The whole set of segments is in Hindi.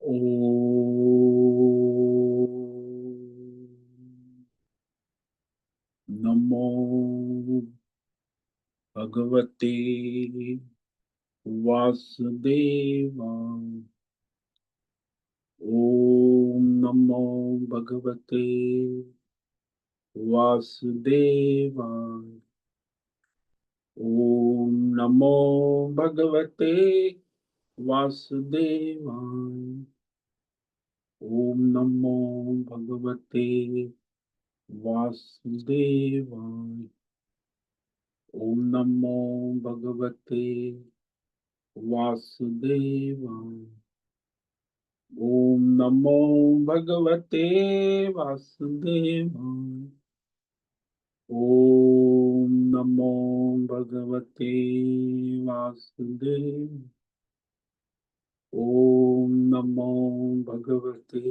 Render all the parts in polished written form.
ओम नमो भगवते वासुदेवाय। ओम नमो भगवते वासुदेवाय। ओम नमो भगवते वासुदेवाय। ओम नमो भगवते वासुदेवाय। ओम नमो भगवते वासुदेवाय। ओम नमो भगवते वासुदेवाय। ओम नमो भगवते वासुदेव। ओम नमो भगवते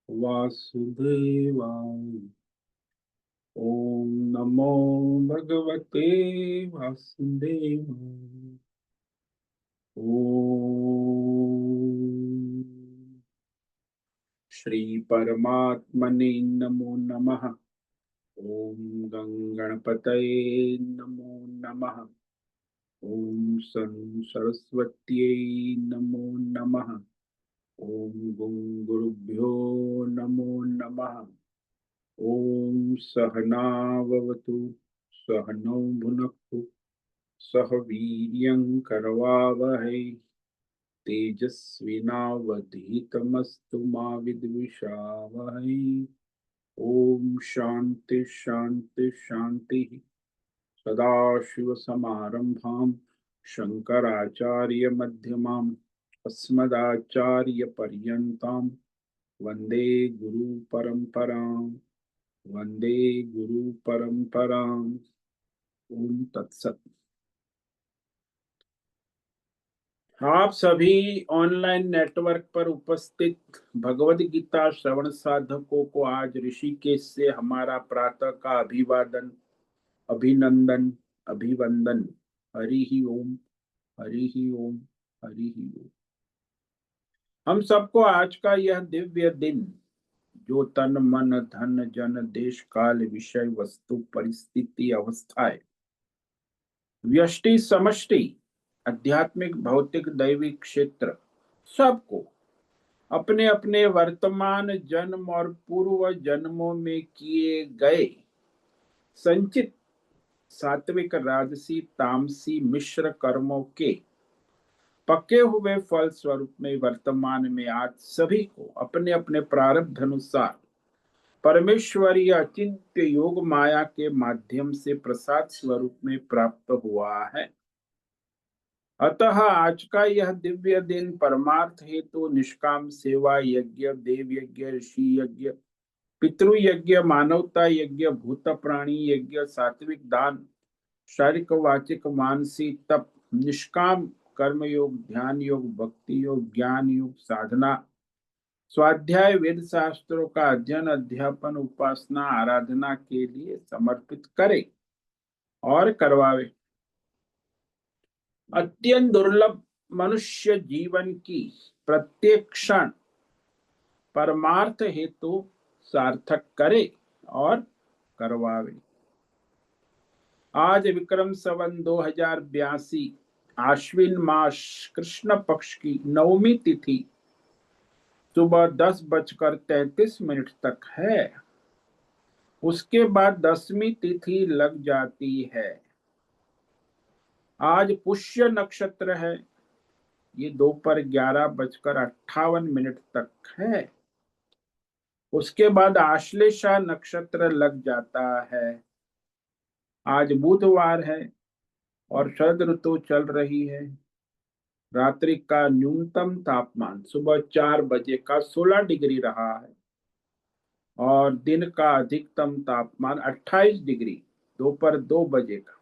वासुदेवाय। ओम नमो भगवते वासुदेवाय। ओम श्री परमात्मने नमो नमः। ओम गणपतये नमो नमः। ओम सरस्वत्यै नमो नमः। ओम गुरुभ्यो नमो नमः। ओम सहनाववतु सहनौ भुनक्तु सह वीर्यं करवावहै तेजस्विनावधीतमस्तु मा विद्विषावहै। ओम शांति शांति शांति। सदाशिवसमारंभां शंकराचार्यमध्यमाम् अस्मदाचार्यपर्यन्तां वन्दे गुरुपरम्परां। वन्दे गुरुपरम्पराम्। ओम तत्सत। आप सभी ऑनलाइन नेटवर्क पर उपस्थित भगवद गीता श्रवण साधकों को आज ऋषिकेश से हमारा प्रातः का अभिवादन, अभिनंदन, अभिवंदन। हरि ही ओम, हरि ही ओम, हरि ही ओम। हम सबको आज का यह दिव्य दिन, जो तन मन धन जन देश काल विषय वस्तु परिस्थिति अवस्थाएं व्यष्टि समष्टि आध्यात्मिक भौतिक दैविक क्षेत्र सबको अपने अपने वर्तमान जन्म और पूर्व जन्मों में किए गए संचित सात्विक राजसी तामसी मिश्र कर्मों के पके हुए फल स्वरूप में वर्तमान में आज सभी को अपने अपने प्रारब्ध अनुसार परमेश्वरीय अचिंत्य योग माया के माध्यम से प्रसाद स्वरूप में प्राप्त हुआ है। अतः आज का यह दिव्य दिन परमार्थ हेतु निष्काम सेवा यज्ञ, देव यज्ञ, ऋषि यज्ञ, पितृ यज्ञ, मानवता यज्ञ, भूत प्राणी यज्ञ, सात्विक दान, शारीरिक वाचिक मानसिक तप, निष्काम कर्म योग, ध्यान योग, भक्ति योग, ज्ञान योग, साधना, स्वाध्याय, वेद शास्त्रों का अध्ययन, अध्यापन, उपासना, आराधना के लिए समर्पित करे और करवावे। अत्यंत दुर्लभ मनुष्य जीवन की प्रत्येक क्षण परमार्थ हेतु सार्थक करे और करवावे। आज विक्रम संवत 2082 आश्विन मास कृष्ण पक्ष की नवमी तिथि सुबह 10:33 तक है। उसके बाद 10वीं तिथि लग जाती है। आज पुष्य नक्षत्र है, ये दोपहर 11:58 तक है। उसके बाद आश्लेषा नक्षत्र लग जाता है। आज बुधवार है और शरद ऋतु चल रही है। रात्रि का न्यूनतम तापमान सुबह 4 बजे का 16 डिग्री रहा है और दिन का अधिकतम तापमान 28 डिग्री दोपहर 2 बजे का।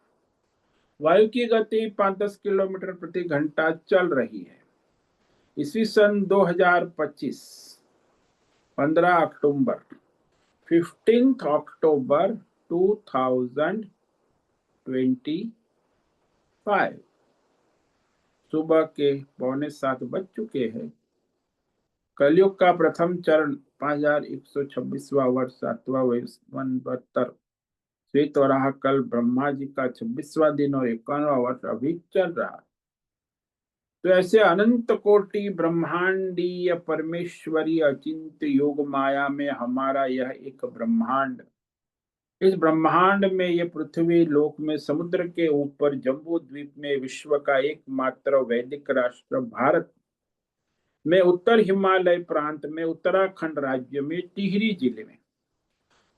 वायु की गति 5-10 किलोमीटर प्रति घंटा चल रही है। ईस्वी सन 2025 15 अक्टूबर 15 अक्टूबर 2025 सुबह के 6:45 बज चुके हैं। कलयुग का प्रथम चरण 5126वां वर्ष 7वां वनवत्तर श्वेत वराह कल ब्रह्मा जी का 26वां दिन और 51वां वर्ष अभी चल रहा है। तो ऐसे अनंत कोटि ब्रह्मांडीय परमेश्वरी अचिंत्य योग माया में हमारा यह एक ब्रह्मांड, इस ब्रह्मांड में ये पृथ्वी लोक में समुद्र के ऊपर जम्बू द्वीप में विश्व का एकमात्र वैदिक राष्ट्र भारत में उत्तर हिमालय प्रांत में उत्तराखंड राज्य में टिहरी जिले में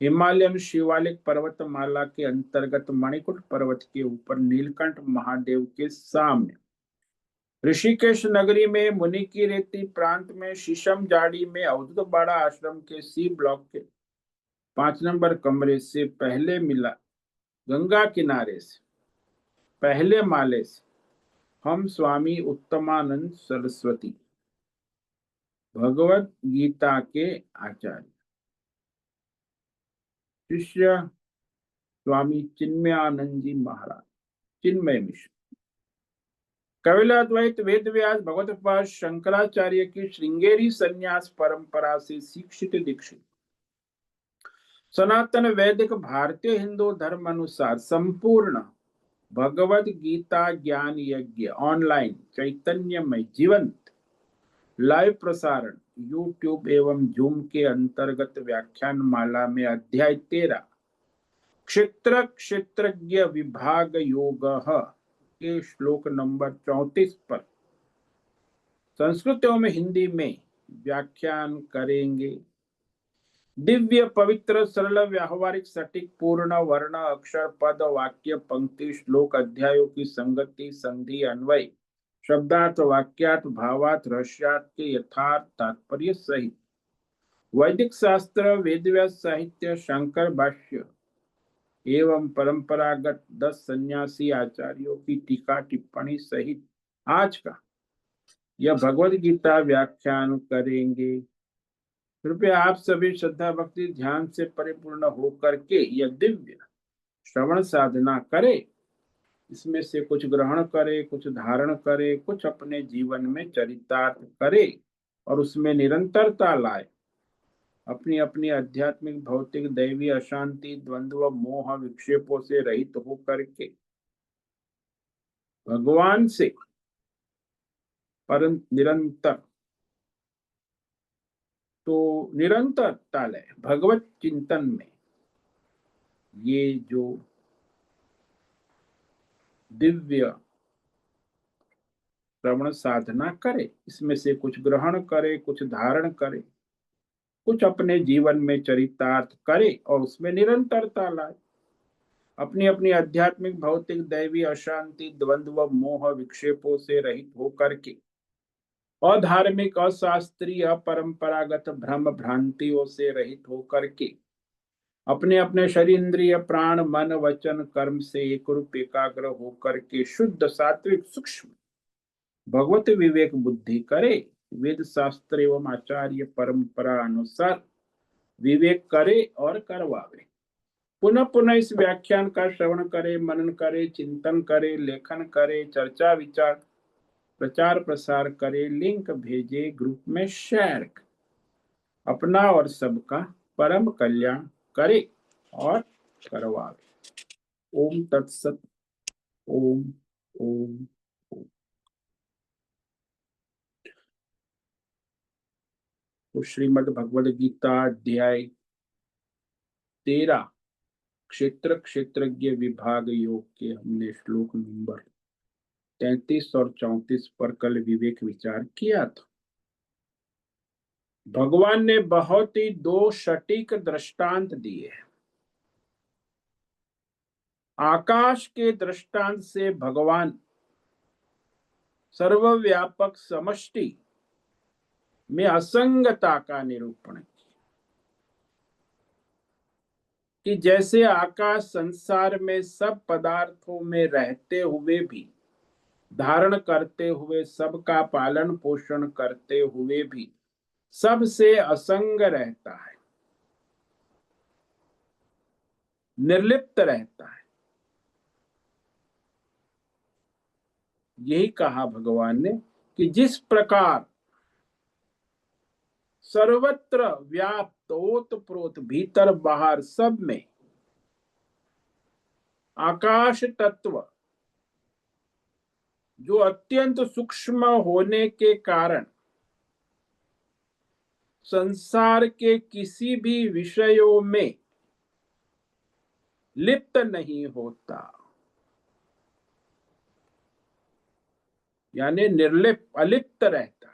हिमालयन शिवालिक पर्वतमाला के अंतर्गत मणिकूट पर्वत के ऊपर नीलकंठ महादेव के सामने ऋषिकेश नगरी में मुनि की रेती प्रांत में शीशम जाड़ी में अवधूत बाड़ा आश्रम के सी ब्लॉक के 5 नंबर कमरे से पहले मिला गंगा किनारे से पहले माले से हम स्वामी उत्तमानंद सरस्वती भगवत गीता के आचार्य शिष्य स्वामी चिन्मयानंद जी महाराज चिन्मय मिश्र कपिलाद्वैत वेद व्यास भगवत पाद शंकराचार्य की श्रृंगेरी संन्यास परंपरा से शिक्षित दीक्षित सनातन वैदिक भारतीय हिंदू धर्म अनुसार संपूर्ण भगवत गीता ज्ञान यज्ञ ऑनलाइन चैतन्यमय जीवंत लाइव प्रसारण यूट्यूब एवं जूम के अंतर्गत व्याख्यान माला में अध्याय 13 क्षेत्र क्षेत्रज्ञ विभाग योग के श्लोक नंबर 34 पर संस्कृत एवं हिंदी में व्याख्यान करेंगे। दिव्य पवित्र सरल व्यावहारिक सटीक पूर्ण वर्ण अक्षर पद वाक्य पंक्ति श्लोक अध्यायों की संगति संधि अन्वय शब्दार्थ वाक्यार्थ भावार्थ रहस्यार्थ के यथार्थ तात्पर्य सहित वैदिक शास्त्र वेदव्यास साहित्य शंकर भाष्य एवं परंपरागत 10 सन्यासी आचार्यों की टीका टिप्पणी सहित आज का यह भगवद गीता व्याख्यान करेंगे। कृपया आप सभी श्रद्धा भक्ति ध्यान से परिपूर्ण होकर के यह दिव्य श्रवण साधना करे, इसमें से कुछ ग्रहण करे, कुछ धारण करे, कुछ अपने जीवन में चरितार्थ करे और उसमें निरंतरता लाए। अपनी अपनी आध्यात्मिक भौतिक दैवी अशांति द्वंद्व मोह विक्षेपों से रहित होकर के भगवान से परम निरंतर तो निरंतरता ले भगवत चिंतन में ये जो दिव्य श्रवण साधना करे, इसमें से कुछ ग्रहण करे, कुछ धारण करे, कुछ अपने जीवन में चरितार्थ करे और उसमें निरंतरता लाए। अपनी अपनी आध्यात्मिक भौतिक दैवी अशांति द्वंद्व मोह विक्षेपों से रहित होकर के अधार्मिक अशास्त्रीय अपरंपरागत भ्रम भ्रांतियों से रहित होकर के अपने अपने शरीर इंद्रिय प्राण मन वचन कर्म से एक रूप एकाग्र होकर के शुद्ध सात्विक सूक्ष्म भगवत विवेक बुद्धि करे, वेद शास्त्र एवं आचार्य परंपरा अनुसार विवेक करे और करवावे। पुनः पुनः इस व्याख्यान का श्रवण करे, मनन करे, चिंतन करे, लेखन करे, चर्चा विचार प्रचार प्रसार करे, लिंक भेजे, ग्रुप में शेयर करे, अपना और सबका परम कल्याण करे और करवावे। ओम तत्सत। ओम ओम ओम। तो श्रीमद् भगवद गीता अध्याय 13 क्षेत्र क्षेत्रज्ञ विभाग योग के हमने श्लोक नंबर 33 और 34 पर कल विवेक विचार किया था। भगवान ने बहुत ही 2 सटीक दृष्टांत दिए हैं। आकाश के दृष्टांत से भगवान सर्वव्यापक समष्टि में असंगता का निरूपण किया कि जैसे आकाश संसार में सब पदार्थों में रहते हुए भी धारण करते हुए सबका पालन पोषण करते हुए भी सबसे असंग रहता है, निर्लिप्त रहता है। यही कहा भगवान ने कि जिस प्रकार सर्वत्र व्याप्त, ओत प्रोत, भीतर बाहर सब में आकाश तत्व जो अत्यंत सूक्ष्म होने के कारण संसार के किसी भी विषयों में लिप्त नहीं होता, यानी निर्लिप्त, अलिप्त रहता,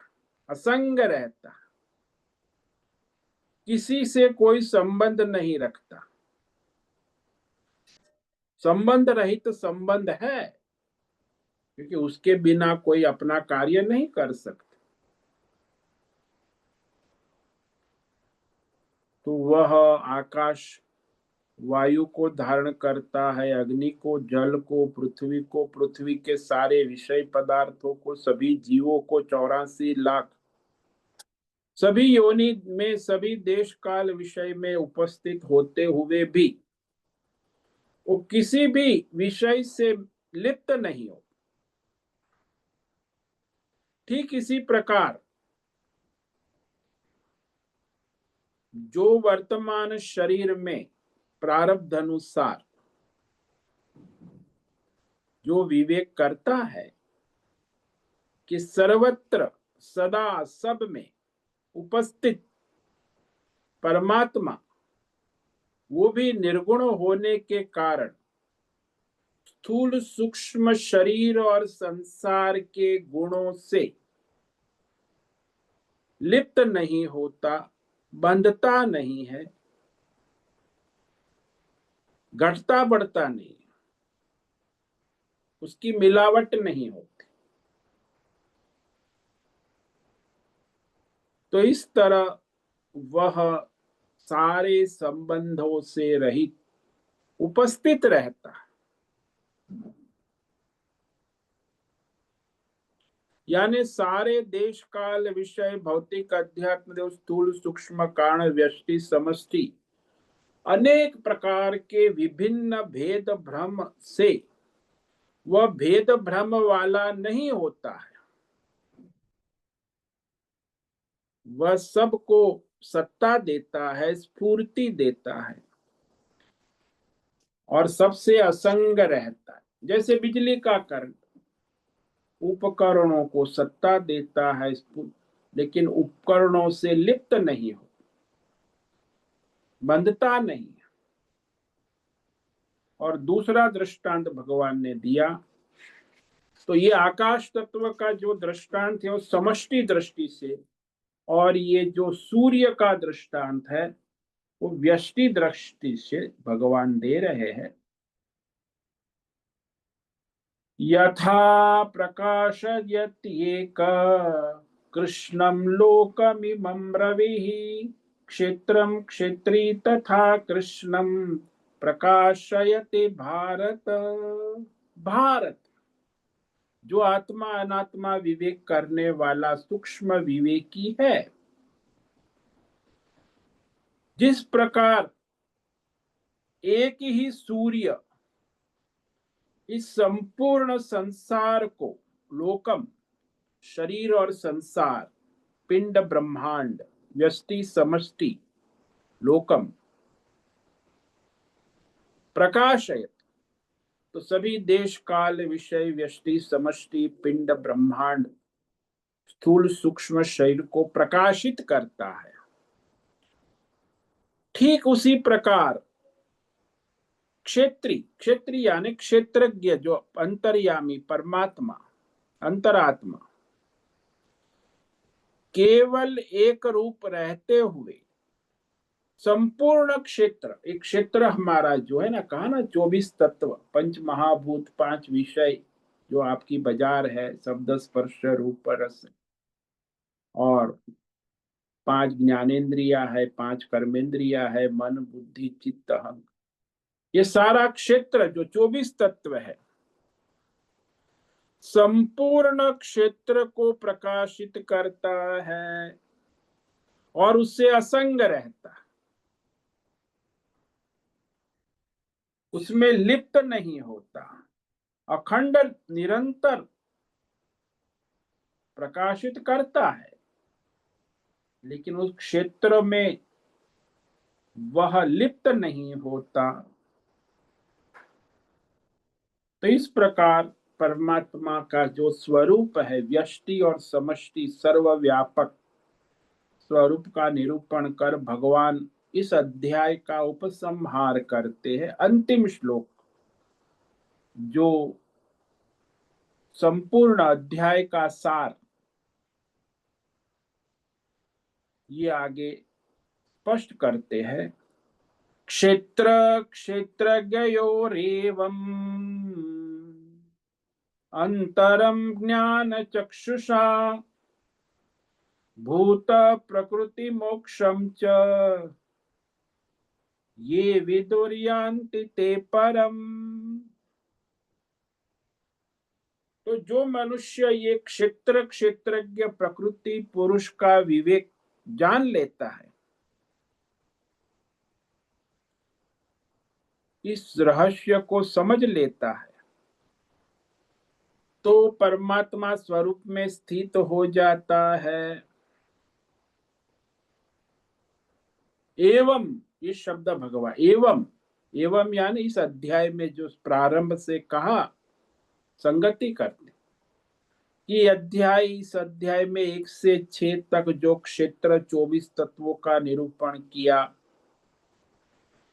असंग रहता, किसी से कोई संबंध नहीं रखता। संबंध रहित संबंध है, क्योंकि उसके बिना कोई अपना कार्य नहीं कर सकता। तो वह आकाश वायु को धारण करता है, अग्नि को, जल को, पृथ्वी के सारे विषय पदार्थों को, सभी जीवों को, 84 लाख, सभी योनि में, सभी देश काल विषय में उपस्थित होते हुए भी वो किसी भी विषय से लिप्त नहीं हो। ठीक इसी प्रकार जो वर्तमान शरीर में प्रारब्ध अनुसार जो विवेक करता है कि सर्वत्र सदा सब में उपस्थित परमात्मा, वो भी निर्गुण होने के कारण स्थूल सूक्ष्म शरीर और संसार के गुणों से लिप्त नहीं होता, बंधता नहीं है, घटता बढ़ता नहीं, उसकी मिलावट नहीं होती। तो इस तरह वह सारे संबंधों से रहित उपस्थित रहता है। यानी सारे देश काल विषय भौतिक अध्यात्म स्थूल सूक्ष्म कारण व्यष्टि समष्टि अनेक प्रकार के विभिन्न भेद भ्रम से वह भेद भ्रम वाला नहीं होता है। वह सबको सत्ता देता है, स्फूर्ति देता है और सबसे असंग रहता है। जैसे बिजली का करंट उपकरणों को सत्ता देता है, लेकिन उपकरणों से लिप्त नहीं हो, बंधता नहीं। और दूसरा दृष्टांत भगवान ने दिया, तो ये आकाश तत्व का जो दृष्टांत है वो समष्टि दृष्टि से, और ये जो सूर्य का दृष्टांत है वो व्यष्टि दृष्टि से भगवान दे रहे हैं। यथा प्रकाशयत्येक कृष्णं लोकमिमं रविः क्षेत्रं क्षेत्री तथा कृष्णं प्रकाशयते भारत। भारत जो आत्मा अनात्मा विवेक करने वाला सूक्ष्म विवेकी है, जिस प्रकार एक ही सूर्य इस संपूर्ण संसार को, लोकम शरीर और संसार, पिंड ब्रह्मांड, व्यष्टि समष्टि, लोकम, प्रकाशयत, तो सभी देश काल विषय व्यष्टि समष्टि पिंड ब्रह्मांड स्थूल सूक्ष्म शरीर को प्रकाशित करता है। ठीक उसी प्रकार क्षेत्री यानी क्षेत्रज्ञ, जो अंतर्यामी परमात्मा, अंतरात्मा, केवल एक रूप रहते हुए संपूर्ण क्षेत्र, एक क्षेत्र हमारा जो है ना, कहा ना 24 तत्व, पंच महाभूत, 5 विषय जो आपकी बाजार है, शब्द स्पर्श रूप रस, और 5 ज्ञानेन्द्रिया है, 5 कर्मेंद्रिया है, मन बुद्धि चित्त अहंकार, ये सारा क्षेत्र जो 24 तत्व है, संपूर्ण क्षेत्र को प्रकाशित करता है और उससे असंग रहता है, उसमें लिप्त नहीं होता, अखंड निरंतर प्रकाशित करता है। लेकिन उस क्षेत्र में वह लिप्त नहीं होता। तो इस प्रकार परमात्मा का जो स्वरूप है, व्यष्टि और समष्टि सर्वव्यापक स्वरूप का निरूपण कर भगवान इस अध्याय का उपसंहार करते हैं। अंतिम श्लोक जो संपूर्ण अध्याय का सार, ये आगे स्पष्ट करते हैं। क्षेत्र क्षेत्रज्ञयोरेवम् अंतरम ज्ञान चक्षुषा भूत प्रकृति मोक्षम च ये विदुर्यान्ति ते परम। तो जो मनुष्य ये क्षेत्र क्षेत्रज्ञ प्रकृति पुरुष का विवेक जान लेता है, इस रहस्य को समझ लेता है, तो परमात्मा स्वरूप में स्थित हो जाता है। एवं, ये शब्द भगवान एवं, एवं यानी इस अध्याय में जो प्रारंभ से कहा, संगति करते कि अध्याय, इस अध्याय में 1 से 6 तक जो क्षेत्र 24 तत्वों का निरूपण किया,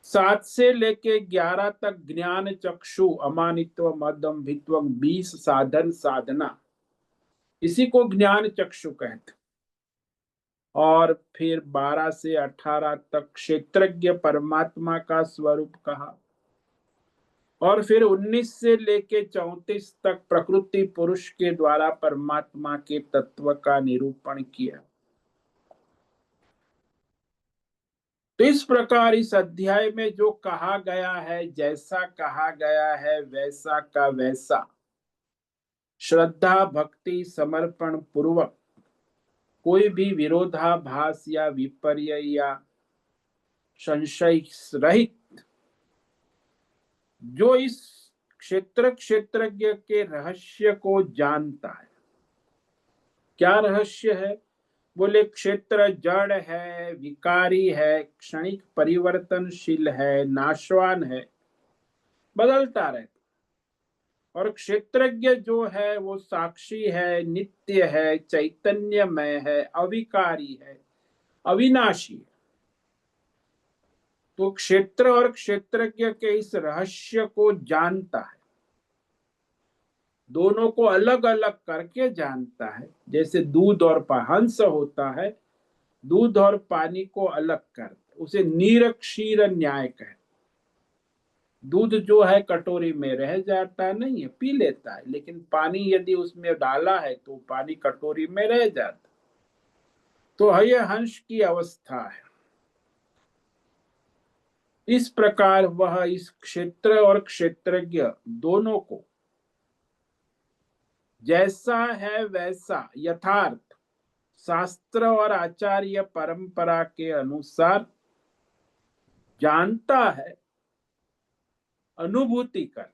7 से लेके 11 तक ज्ञान चक्षु अमानित्व मदम्भित्व 20 साधन साधना, इसी को ज्ञान चक्षु कहते। और फिर 12 से 18 तक क्षेत्रज्ञ परमात्मा का स्वरूप कहा, और फिर 19 से लेके 34 तक प्रकृति पुरुष के द्वारा परमात्मा के तत्व का निरूपण किया। तो इस प्रकार इस अध्याय में जो कहा गया है, जैसा कहा गया है वैसा का वैसा श्रद्धा भक्ति समर्पण पूर्वक, कोई भी विरोधाभास या विपर्य या संशय रहित जो इस क्षेत्र क्षेत्रज्ञ के रहस्य को जानता है। क्या रहस्य है? बोले क्षेत्र जड़ है, विकारी है, क्षणिक परिवर्तनशील है, नाशवान है, बदलता रहता। और क्षेत्रज्ञ जो है वो साक्षी है, नित्य है, चैतन्यमय है, अविकारी है, अविनाशी है। तो क्षेत्र और क्षेत्रज्ञ के इस रहस्य को जानता है, दोनों को अलग अलग करके जानता है। जैसे दूध और हंस होता है, दूध और पानी को अलग कर, उसे नीर क्षीर न्याय कहते। दूध जो है कटोरी में रह जाता नहीं है, पी लेता है, लेकिन पानी यदि उसमें डाला है तो पानी कटोरी में रह जाता। तो यह हंस की अवस्था है। इस प्रकार वह इस क्षेत्र और क्षेत्रज्ञ दोनों को जैसा है वैसा यथार्थ शास्त्र और आचार्य परंपरा के अनुसार जानता है। अनुभूति कर,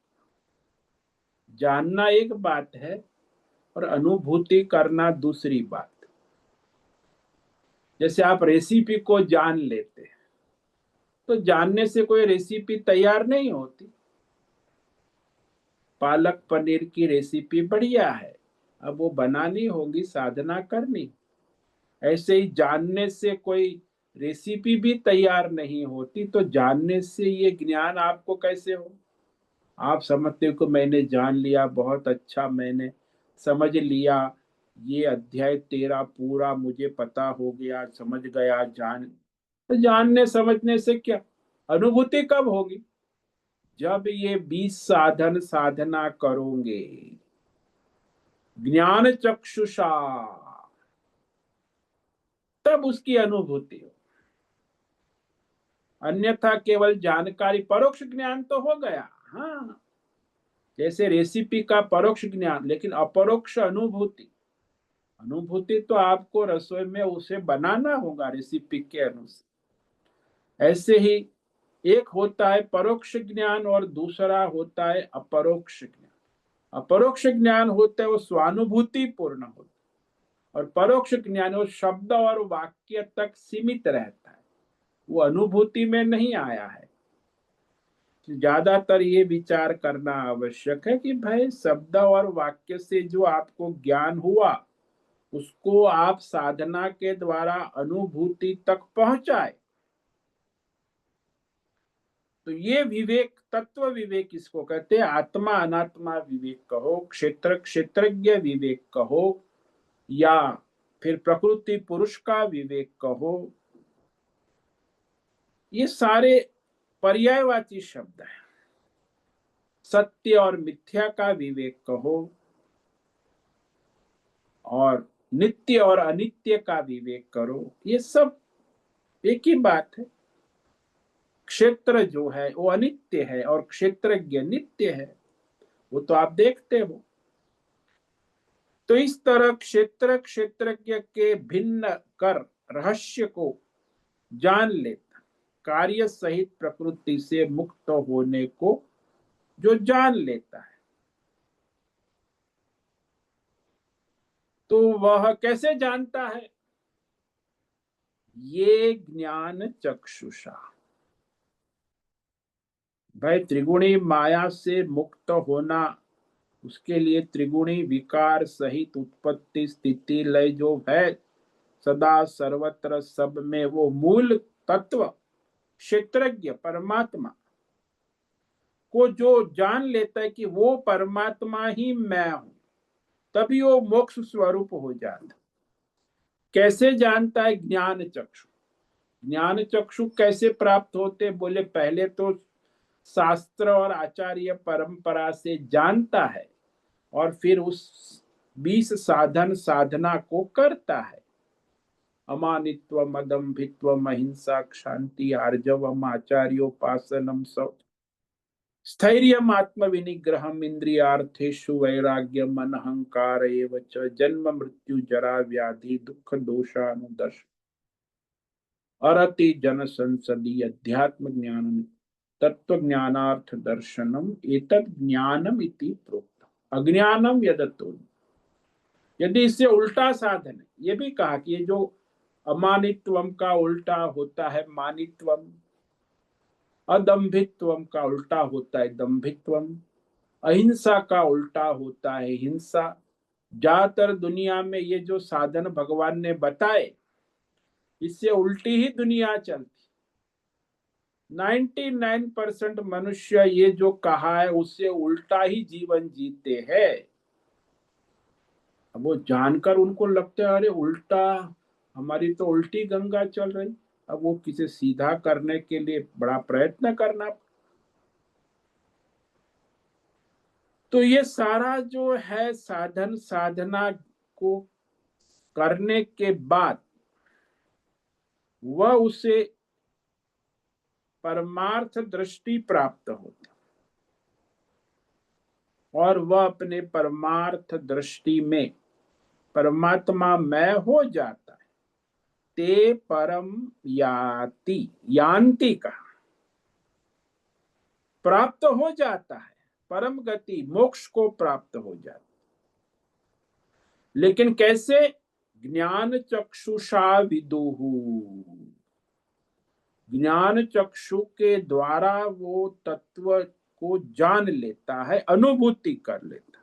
जानना एक बात है और अनुभूति करना दूसरी बात। जैसे आप रेसिपी को जान लेते हैं, तो जानने से कोई रेसिपी तैयार नहीं होती। पालक पनीर की रेसिपी बढ़िया है, अब वो बनानी होगी, साधना करनी। ऐसे ही जानने से कोई रेसिपी भी तैयार नहीं होती। तो जानने से ये ज्ञान आपको कैसे हो? आप समझते हो कि मैंने जान लिया, बहुत अच्छा, मैंने समझ लिया, ये अध्याय 13 पूरा मुझे पता हो गया, समझ गया, जान। तो जानने समझने से क्या, अनुभूति कब होगी? जब ये 20 साधन साधना करोगे, ज्ञान चक्षुषा, तब उसकी अनुभूति हो। अन्यथा केवल जानकारी, परोक्ष ज्ञान तो हो गया, हाँ, जैसे रेसिपी का परोक्ष ज्ञान, लेकिन अपरोक्ष अनुभूति। अनुभूति तो आपको रसोई में उसे बनाना होगा रेसिपी के अनुसार। ऐसे ही एक होता है परोक्ष ज्ञान और दूसरा होता है अपरोक्ष ज्ञान। अपरोक्ष ज्ञान होता है वो स्वानुभूति पूर्ण होता है। और परोक्ष ज्ञान वो शब्द और वाक्य तक सीमित रहता है, वो अनुभूति में नहीं आया है। ज्यादातर ये विचार करना आवश्यक है कि भाई शब्द और वाक्य से जो आपको ज्ञान हुआ उसको आप साधना के द्वारा अनुभूति तक पहुंचाए। तो ये विवेक, तत्व विवेक इसको कहते हैं। आत्मा अनात्मा विवेक कहो, क्षेत्र क्षेत्रज्ञ विवेक कहो, या फिर प्रकृति पुरुष का विवेक कहो, ये सारे पर्यायवाची शब्द हैं। सत्य और मिथ्या का विवेक कहो, और नित्य और अनित्य का विवेक करो, ये सब एक ही बात है। क्षेत्र जो है वो अनित्य है और क्षेत्रज्ञ नित्य है, वो तो आप देखते हो। तो इस तरह क्षेत्र क्षेत्रज्ञ के भिन्न कर रहस्य को जान लेता, कार्य सहित प्रकृति से मुक्त होने को जो जान लेता है, तो वह कैसे जानता है? ये ज्ञान चक्षुषा। भाई त्रिगुणी माया से मुक्त होना, उसके लिए त्रिगुणी विकार सहित उत्पत्ति स्थिति लय जो है सदा सर्वत्र सब में, वो मूल तत्व क्षेत्रज्ञ परमात्मा को जो जान लेता है कि वो परमात्मा ही मैं हूं, तभी वो मोक्ष स्वरूप हो जाता। कैसे जानता है? ज्ञान चक्षु। ज्ञान चक्षु कैसे प्राप्त होते? बोले पहले तो शास्त्र और आचार्य परंपरा से जानता है, और फिर उस 20 साधन साधना को करता है। अमानित्व मदम्भित्व अहिंसा क्षांति आर्जवम आचार्योपासनम सब स्थैर्यम आत्म विनिग्रहम इंद्रियार्थेषु वैराग्यम अनहंकार एव च जन्म मृत्यु जरा व्याधि दुख दोषानुदर्श अरति जन संसदीय अध्यात्म ज्ञान तत्व ज्ञानार्थ दर्शनम एतत् ज्ञानम इति प्रोक्त अज्ञानम यदतो। यदि इससे उल्टा साधन है, ये भी कहा कि ये जो अमानित्वम का उल्टा होता है मानित्वम, अदम्भित्वम का उल्टा होता है दम्भित्वम, अहिंसा का उल्टा होता है हिंसा। ज्यादातर दुनिया में ये जो साधन भगवान ने बताए, इससे उल्टी ही दुनिया चलती। 99% मनुष्य ये जो कहा है उससे उल्टा ही जीवन जीते हैं। अब वो जानकर उनको लगता है अरे उल्टा, हमारी तो उल्टी गंगा चल रही। अब वो किसे सीधा करने के लिए बड़ा प्रयत्न करना। तो ये सारा जो है साधन साधना को करने के बाद वह उसे परमार्थ दृष्टि प्राप्त होती, और वह अपने परमार्थ दृष्टि में परमात्मा मैं हो जाता है। ते परम याति, यान्ति का प्राप्त हो जाता है, परम गति मोक्ष को प्राप्त हो जाता है। लेकिन कैसे? ज्ञान चक्षुषा विदुहु, ज्ञान चक्षु के द्वारा वो तत्व को जान लेता है, अनुभूति कर लेता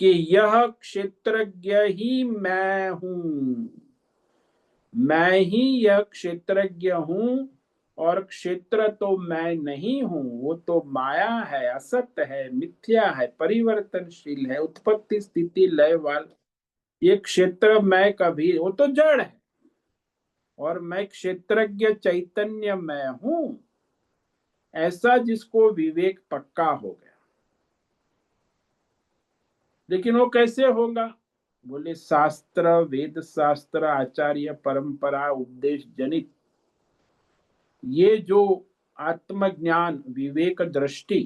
कि यह क्षेत्रज्ञ ही मैं हूं, मैं ही यह क्षेत्रज्ञ हूं, और क्षेत्र तो मैं नहीं हूं, वो तो माया है, असत है, मिथ्या है, परिवर्तनशील है, उत्पत्ति स्थिति लय वाला। ये क्षेत्र मैं कभी, वो तो जड़ है, और मैं क्षेत्रज्ञ चैतन्य मैं हूं, ऐसा जिसको विवेक पक्का हो गया। लेकिन वो कैसे होगा? बोले शास्त्र, वेद शास्त्र, आचार्य परंपरा, उपदेश जनित ये जो आत्मज्ञान विवेक दृष्टि,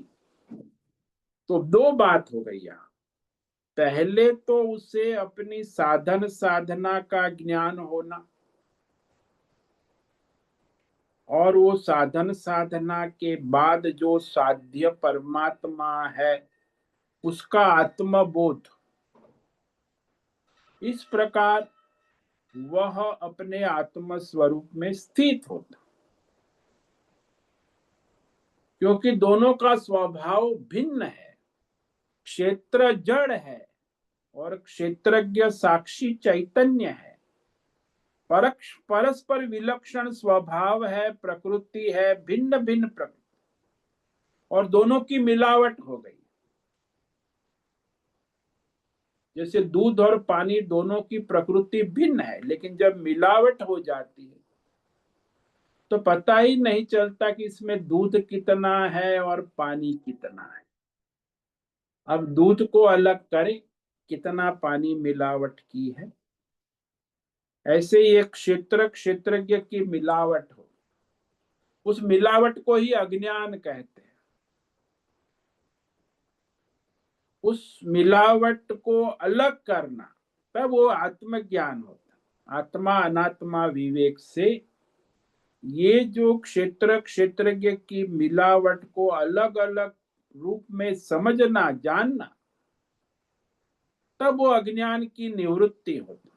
तो दो बात हो गई यहाँ। पहले तो उसे अपनी साधन साधना का ज्ञान होना, और वो साधन साधना के बाद जो साध्य परमात्मा है उसका आत्मबोध, इस प्रकार वह अपने आत्म स्वरूप में स्थित होता, क्योंकि दोनों का स्वभाव भिन्न है। क्षेत्र जड़ है और क्षेत्रज्ञ साक्षी चैतन्य है। परस्पर विलक्षण स्वभाव है, प्रकृति है, भिन्न भिन्न प्रकृति, और दोनों की मिलावट हो गई। जैसे दूध और पानी दोनों की प्रकृति भिन्न है, लेकिन जब मिलावट हो जाती है तो पता ही नहीं चलता कि इसमें दूध कितना है और पानी कितना है। अब दूध को अलग करें, कितना पानी मिलावट की है। ऐसे ही एक क्षेत्रज्ञ की मिलावट हो, उस मिलावट को ही अज्ञान कहते हैं। उस मिलावट को अलग करना, तब वो आत्मज्ञान होता। आत्मा अनात्मा विवेक से ये जो क्षेत्रज्ञ की मिलावट को अलग अलग रूप में समझना, जानना, तब वो अज्ञान की निवृत्ति होती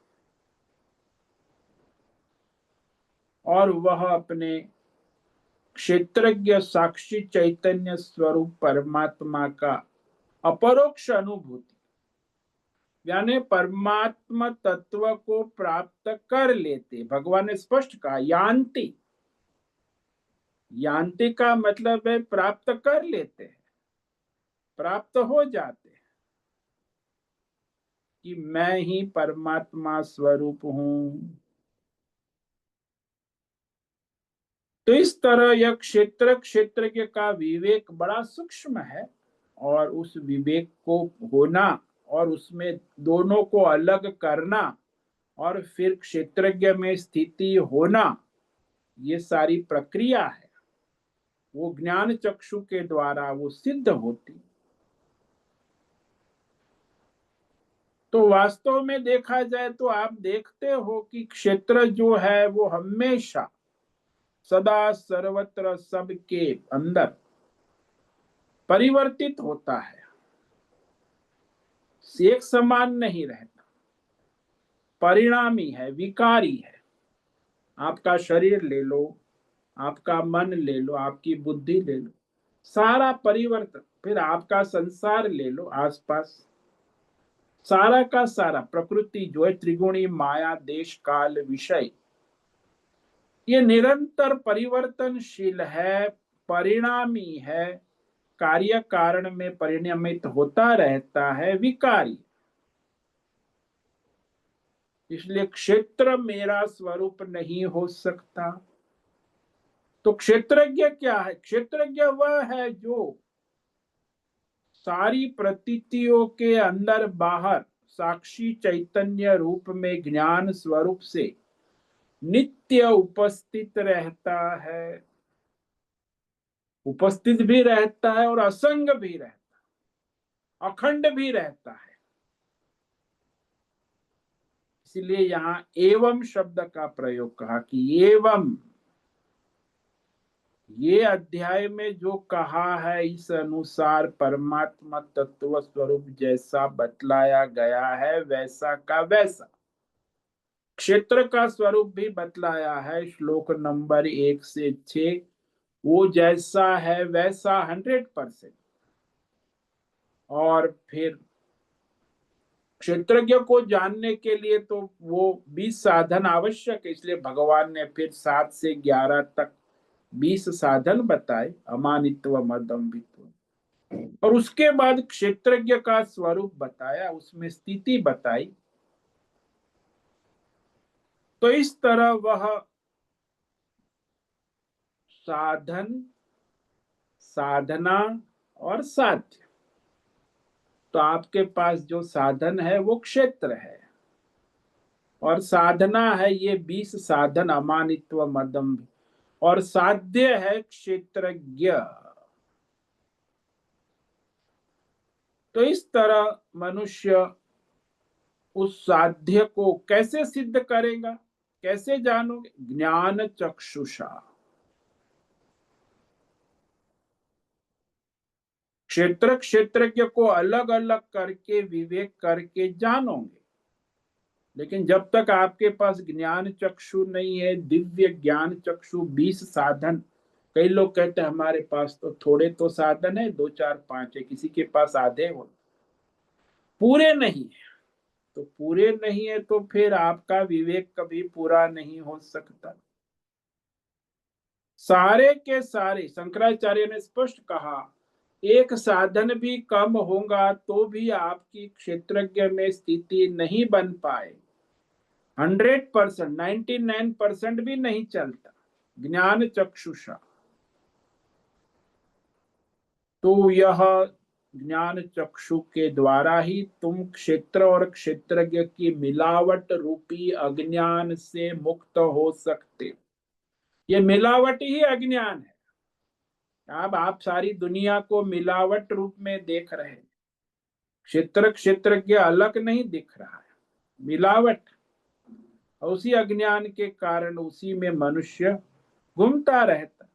और वह अपने क्षेत्रज्ञ साक्षी चैतन्य स्वरूप परमात्मा का अपरोक्ष अनुभूति, यानी परमात्मा तत्व को प्राप्त कर लेते। भगवान ने स्पष्ट कहा, यान्ति। यान्ति का मतलब है प्राप्त कर लेते हैं, प्राप्त हो जाते हैं कि मैं ही परमात्मा स्वरूप हूं। तो इस तरह यह क्षेत्रज्ञ का विवेक बड़ा सूक्ष्म है, और उस विवेक को होना और उसमें दोनों को अलग करना और फिर क्षेत्रज्ञ में स्थिति होना, ये सारी प्रक्रिया है, वो ज्ञान चक्षु के द्वारा वो सिद्ध होती। तो वास्तव में देखा जाए तो आप देखते हो कि क्षेत्र जो है वो हमेशा सदा सर्वत्र सबके अंदर परिवर्तित होता है, एक समान नहीं रहता, परिणामी है, विकारी है। आपका शरीर ले लो, आपका मन ले लो, आपकी बुद्धि ले लो, सारा परिवर्तन। फिर आपका संसार ले लो, आसपास सारा का सारा प्रकृति जो है त्रिगुणी माया देश काल विषय, ये निरंतर परिवर्तनशील है, परिणामी है, कार्य कारण में परिणमित होता रहता है, विकारी। इसलिए क्षेत्र मेरा स्वरूप नहीं हो सकता। तो क्षेत्रज्ञ क्या है? क्षेत्रज्ञ वह है जो सारी प्रतीतियों के अंदर बाहर साक्षी चैतन्य रूप में ज्ञान स्वरूप से नित्य उपस्थित रहता है, उपस्थित भी रहता है और असंग भी रहता है, अखंड भी रहता है। इसलिए यहाँ एवं शब्द का प्रयोग कहा कि एवं, ये अध्याय में जो कहा है इस अनुसार परमात्मा तत्व स्वरूप जैसा बतलाया गया है वैसा का वैसा क्षेत्र का स्वरूप भी बतलाया है। श्लोक नंबर 1 से 6 वो जैसा है वैसा 100%। और फिर क्षेत्रज्ञ को जानने के लिए तो वो 20 साधन आवश्यक है, इसलिए भगवान ने फिर 7 से 11 तक 20 साधन बताए, अमानित्व मदम्भित्व। और उसके बाद क्षेत्रज्ञ का स्वरूप बताया, उसमें स्थिति बताई। तो इस तरह वह साधन, साधना और साध्य, तो आपके पास जो साधन है वो क्षेत्र है, और साधना है ये 20 साधन अमानित्व मदम, और साध्य है क्षेत्रज्ञ। तो इस तरह मनुष्य उस साध्य को कैसे सिद्ध करेगा, कैसे जानोगे? ज्ञान चक्षुषा, क्षेत्रज्ञ को अलग अलग करके विवेक करके जानोगे। लेकिन जब तक आपके पास ज्ञान चक्षु नहीं है, दिव्य ज्ञान चक्षु, 20 साधन, कई लोग कहते हैं हमारे पास तो थोड़े तो साधन है, 2 4 5 है, किसी के पास आधे हो, पूरे नहीं है। तो पूरे नहीं है तो फिर आपका विवेक कभी पूरा नहीं हो सकता। सारे के सारे, शंकराचार्य ने स्पष्ट कहा, एक साधन भी कम होगा तो भी आपकी क्षेत्रज्ञ में स्थिति नहीं बन पाए। 100%, 99% भी नहीं चलता ज्ञान चक्षुषा। तो यह ज्ञान चक्षु के द्वारा ही तुम क्षेत्र और क्षेत्रज्ञ की मिलावट रूपी अज्ञान से मुक्त हो सकते। ये मिलावट ही अज्ञान है। अब आप सारी दुनिया को मिलावट रूप में देख रहे हैं, क्षेत्र क्षेत्रज्ञ अलग नहीं दिख रहा है, मिलावट। उसी अज्ञान के कारण उसी में मनुष्य घूमता रहता।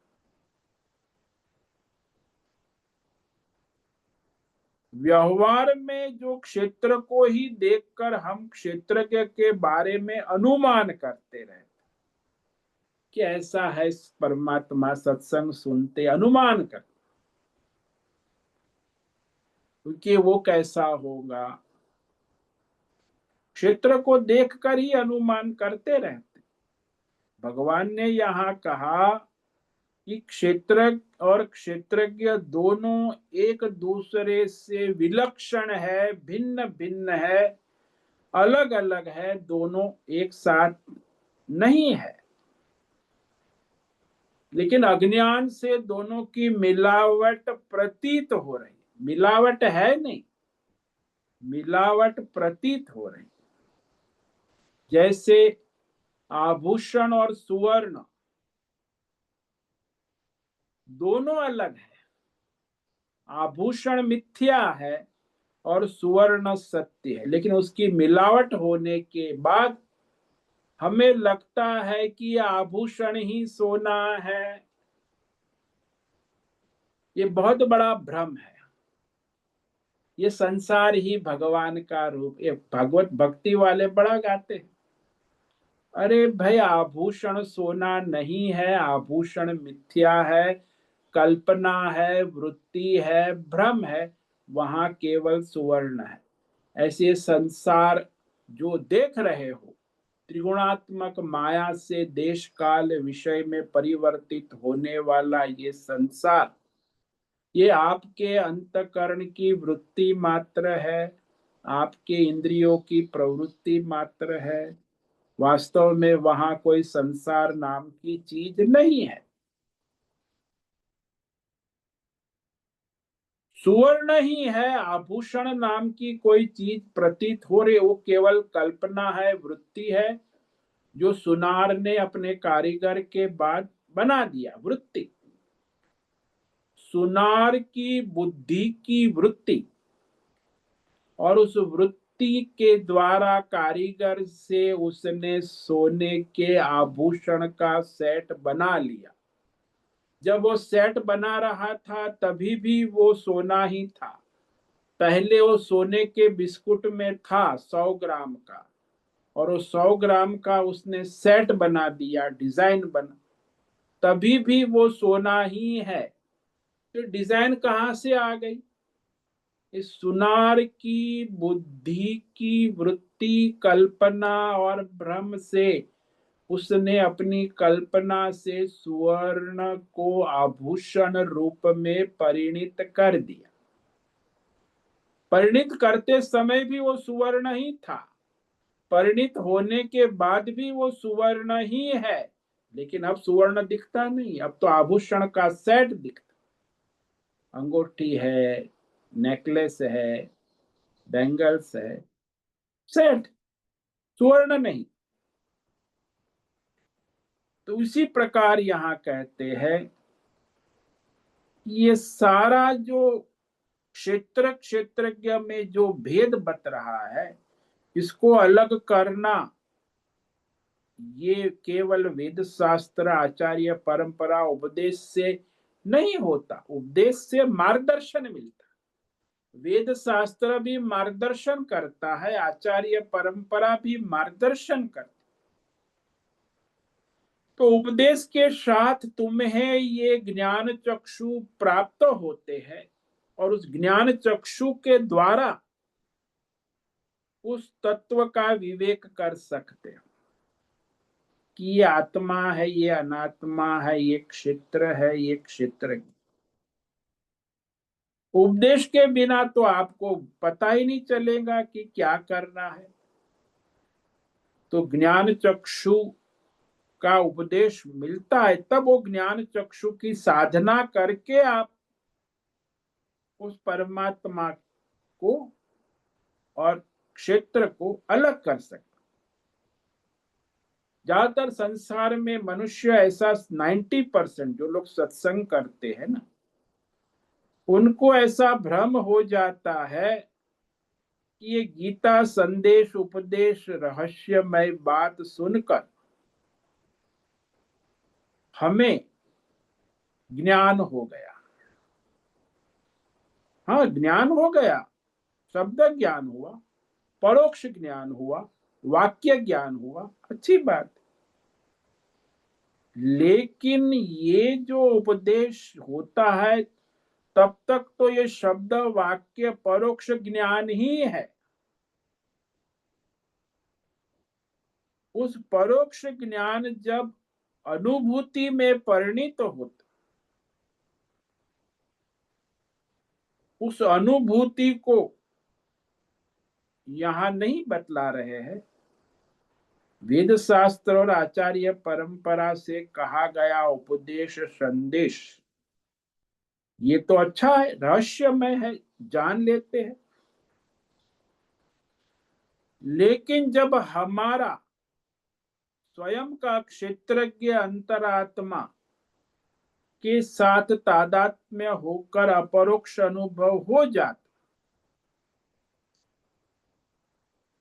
व्यवहार में जो क्षेत्र को ही देखकर हम क्षेत्रज्ञ के बारे में अनुमान करते रहते कि ऐसा है, परमात्मा सत्संग सुनते अनुमान करते, क्योंकि वो कैसा होगा, क्षेत्र को देखकर ही अनुमान करते रहते। भगवान ने यहाँ कहा कि क्षेत्र और क्षेत्रज्ञ दोनों एक दूसरे से विलक्षण है, भिन्न भिन्न है, अलग अलग है, दोनों एक साथ नहीं है। लेकिन अज्ञान से दोनों की मिलावट प्रतीत हो रही, मिलावट है नहीं, मिलावट प्रतीत हो रही। जैसे आभूषण और सुवर्ण दोनों अलग है, आभूषण मिथ्या है और सुवर्ण सत्य है, लेकिन उसकी मिलावट होने के बाद हमें लगता है कि आभूषण ही सोना है। ये बहुत बड़ा भ्रम है। ये संसार ही भगवान का रूप। ये भगवत भक्ति वाले बड़ा गाते हैं, अरे भाई आभूषण सोना नहीं है, आभूषण मिथ्या है, कल्पना है, वृत्ति है, भ्रम है, वहां केवल सुवर्ण है। ऐसे संसार जो देख रहे हो, त्रिगुणात्मक माया से देश काल विषय में परिवर्तित होने वाला ये संसार, ये आपके अंतकरण की वृत्ति मात्र है, आपके इंद्रियों की प्रवृत्ति मात्र है। वास्तव में वहां कोई संसार नाम की चीज नहीं है। सुवर्ण ही है, आभूषण नाम की कोई चीज प्रतीत हो रही, वो केवल कल्पना है, वृत्ति है, जो सुनार ने अपने कारीगर के बाद बना दिया। वृत्ति, सुनार की बुद्धि की वृत्ति, और उस वृत्ति के द्वारा कारीगर से उसने सोने के आभूषण का सेट बना लिया। जब वो सेट बना रहा था तभी भी वो सोना ही था। पहले वो सोने के बिस्कुट में था 100 ग्राम का, और वो 100 ग्राम का उसने सेट बना दिया, डिजाइन बना, तभी भी वो सोना ही है। तो डिजाइन कहाँ से आ गई? इस सुनार की बुद्धि की वृत्ति, कल्पना और भ्रम से उसने अपनी कल्पना से सुवर्ण को आभूषण रूप में परिणित कर दिया। परिणित करते समय भी वो सुवर्ण ही था, परिणित होने के बाद भी वो सुवर्ण ही है, लेकिन अब सुवर्ण दिखता नहीं, अब तो आभूषण का सेट दिखता। अंगूठी है, नेकलेस है, बैंगल्स है, सेट, सुवर्ण नहीं। तो इसी प्रकार यहां कहते हैं, ये सारा जो क्षेत्र क्षेत्रज्ञ में जो भेद बत रहा है, इसको अलग करना ये केवल वेद शास्त्र, आचार्य परंपरा, उपदेश से नहीं होता। उपदेश से मार्गदर्शन मिलता, वेद शास्त्र भी मार्गदर्शन करता है, आचार्य परंपरा भी मार्गदर्शन करती। तो उपदेश के साथ तुम्हें ये ज्ञान चक्षु प्राप्त होते हैं, और उस ज्ञान चक्षु के द्वारा उस तत्व का विवेक कर सकते हो कि ये आत्मा है, ये अनात्मा है, ये क्षेत्र है, ये क्षेत्र है। उपदेश के बिना तो आपको पता ही नहीं चलेगा कि क्या करना है। तो ज्ञान चक्षु का उपदेश मिलता है, तब वो ज्ञान चक्षु की साधना करके आप उस परमात्मा को और क्षेत्र को अलग कर सकते। ज्यादातर संसार में मनुष्य ऐसा 90% जो लोग सत्संग करते हैं ना, उनको ऐसा भ्रम हो जाता है कि ये गीता संदेश उपदेश रहस्यमय बात सुनकर हमें ज्ञान हो गया। हाँ, ज्ञान हो गया, शब्द ज्ञान हुआ, परोक्ष ज्ञान हुआ, वाक्य ज्ञान हुआ, अच्छी बात। लेकिन ये जो उपदेश होता है, तब तक तो ये शब्द वाक्य परोक्ष ज्ञान ही है। उस परोक्ष ज्ञान जब अनुभूति में परिणित होता, उस अनुभूति को यहां नहीं बतला रहे हैं। वेद शास्त्र और आचार्य परंपरा से कहा गया उपदेश संदेश ये तो अच्छा है, रहस्यमय है, जान लेते हैं। लेकिन जब हमारा स्वयं का क्षेत्रज्ञ अंतरात्मा के साथ तादात्म्य होकर अपरोक्ष अनुभव हो जाता,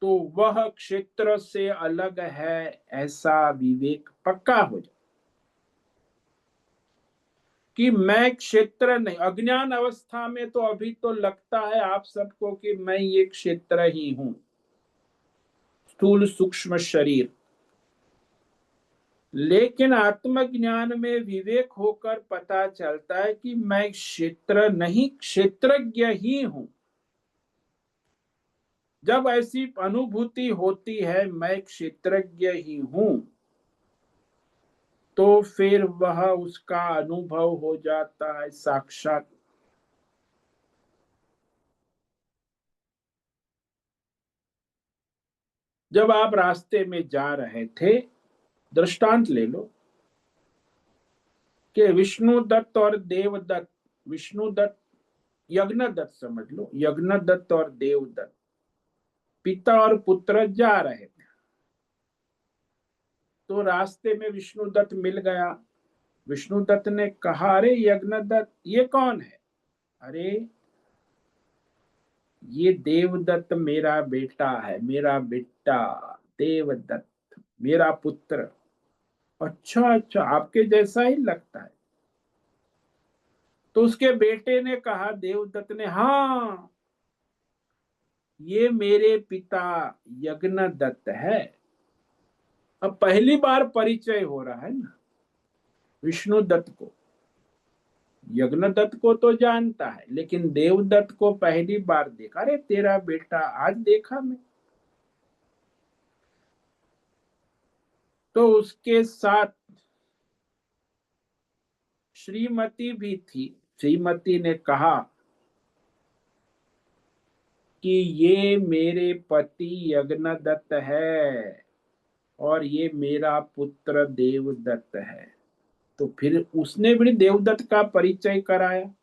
तो वह क्षेत्र से अलग है ऐसा विवेक पक्का हो जाए कि मैं क्षेत्र नहीं। अज्ञान अवस्था में तो अभी तो लगता है आप सबको कि मैं ये क्षेत्र ही हूं, स्थूल सूक्ष्म शरीर। लेकिन आत्मज्ञान में विवेक होकर पता चलता है कि मैं क्षेत्र नहीं, क्षेत्रज्ञ ही हूं। जब ऐसी अनुभूति होती है मैं क्षेत्रज्ञ ही हूं, तो फिर वह उसका अनुभव हो जाता है साक्षात। जब आप रास्ते में जा रहे थे, दृष्टांत ले लो कि विष्णुदत्त और देवदत्त, विष्णुदत्त यज्ञदत्त समझ लो, यज्ञदत्त और देवदत्त पिता और पुत्र जा रहे थे। तो रास्ते में विष्णुदत्त मिल गया। विष्णुदत्त ने कहा, अरे यज्ञदत्त ये कौन है? अरे ये देवदत्त मेरा बेटा है, मेरा बेटा देवदत्त, मेरा पुत्र। अच्छा अच्छा, आपके जैसा ही लगता है। तो उसके बेटे ने कहा, देवदत्त ने, हाँ ये मेरे पिता यज्ञदत्त है। अब पहली बार परिचय हो रहा है ना विष्णुदत्त को। यज्ञदत्त को तो जानता है, लेकिन देवदत्त को पहली बार देखा। अरे तेरा बेटा आज देखा मैं। तो उसके साथ श्रीमती भी थी। श्रीमती ने कहा कि ये मेरे पति यज्ञदत्त है और ये मेरा पुत्र देवदत्त है। तो फिर उसने भी देवदत्त का परिचय कराया।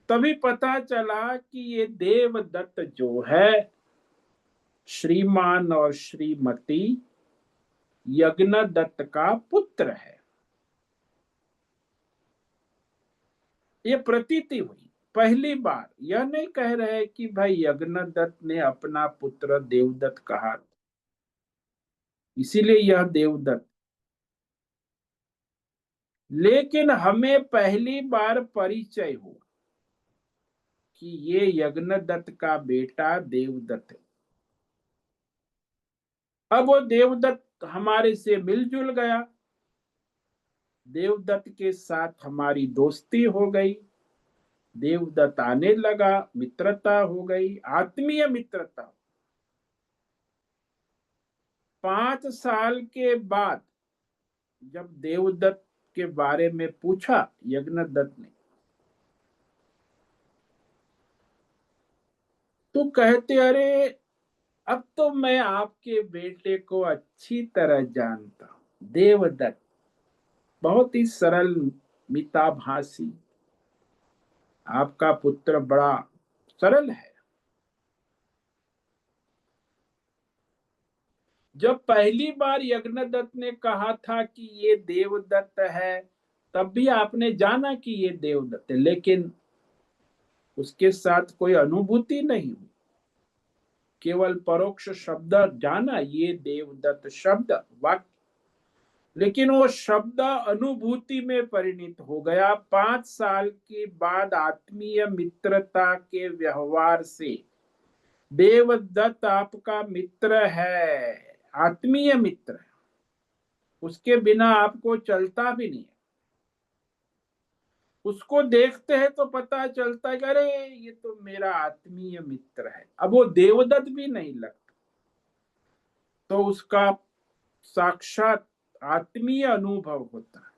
तभी पता चला कि ये देवदत्त जो है श्रीमान और श्रीमती यज्ञदत्त का पुत्र है। ये प्रतीति हुई पहली बार। यह नहीं कह रहे कि भाई यज्ञदत्त ने अपना पुत्र देवदत्त कहा, इसीलिए यह देवदत्त। लेकिन हमें पहली बार परिचय हुआ कि ये यज्ञदत्त का बेटा देवदत्त है। अब वो देवदत्त हमारे से मिलजुल गया, देवदत्त के साथ हमारी दोस्ती हो गई, देवदत्त आने लगा, मित्रता हो गई, आत्मीय मित्रता। 5 साल के बाद जब देवदत्त के बारे में पूछा यज्ञदत्त ने, तो कहते अरे अब तो मैं आपके बेटे को अच्छी तरह जानता हूं। देवदत्त बहुत ही सरल, मिताभाषी, आपका पुत्र बड़ा सरल है। जब पहली बार यज्ञदत्त ने कहा था कि ये देवदत्त है, तब भी आपने जाना कि ये देवदत्त है, लेकिन उसके साथ कोई अनुभूति नहीं हुई, केवल परोक्ष शब्द जाना, ये देवदत्त शब्द वाक्य, लेकिन वो शब्द अनुभूति में परिणित हो गया। 5 साल के बाद आत्मीय मित्रता के व्यवहार से देवदत्त आपका मित्र है, आत्मीय मित्र है, उसके बिना आपको चलता भी नहीं। उसको देखते हैं तो पता चलता है कि अरे ये तो मेरा आत्मीय मित्र है। अब वो देवदत्त भी नहीं लगता, तो उसका साक्षात आत्मीय अनुभव होता है।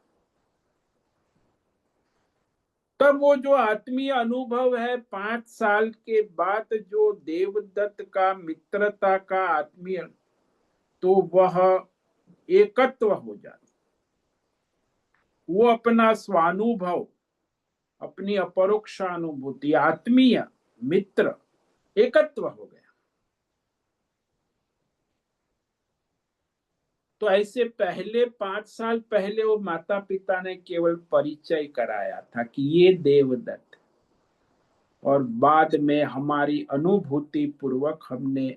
तब वो जो आत्मीय अनुभव है 5 साल के बाद, जो देवदत्त का मित्रता का आत्मीय, तो वह एकत्व हो जाता। वो अपना स्वानुभव, अपनी अपरोक्षानुभूति, आत्मीय मित्र एकत्व हो गया। तो ऐसे पहले 5 साल पहले वो माता पिता ने केवल परिचय कराया था कि ये देवदत्त, और बाद में हमारी अनुभूति पूर्वक हमने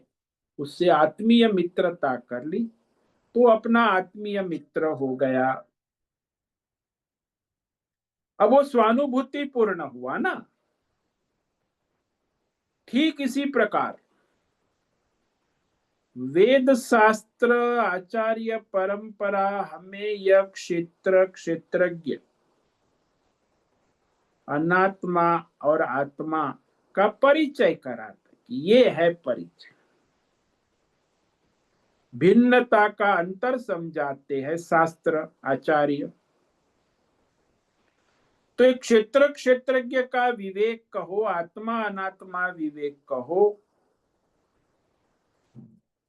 उससे आत्मीय मित्रता कर ली, तो अपना आत्मीय मित्र हो गया। अब वो स्वानुभूति पूर्ण हुआ ना। ठीक इसी प्रकार वेद शास्त्र आचार्य परंपरा हमें यह क्षेत्र क्षेत्रज्ञ अनात्मा और आत्मा का परिचय कराता कि ये है परिचय, भिन्नता का अंतर समझाते हैं शास्त्र आचार्य। तो एक क्षेत्र क्षेत्रज्ञ का विवेक कहो, आत्मा अनात्मा विवेक कहो,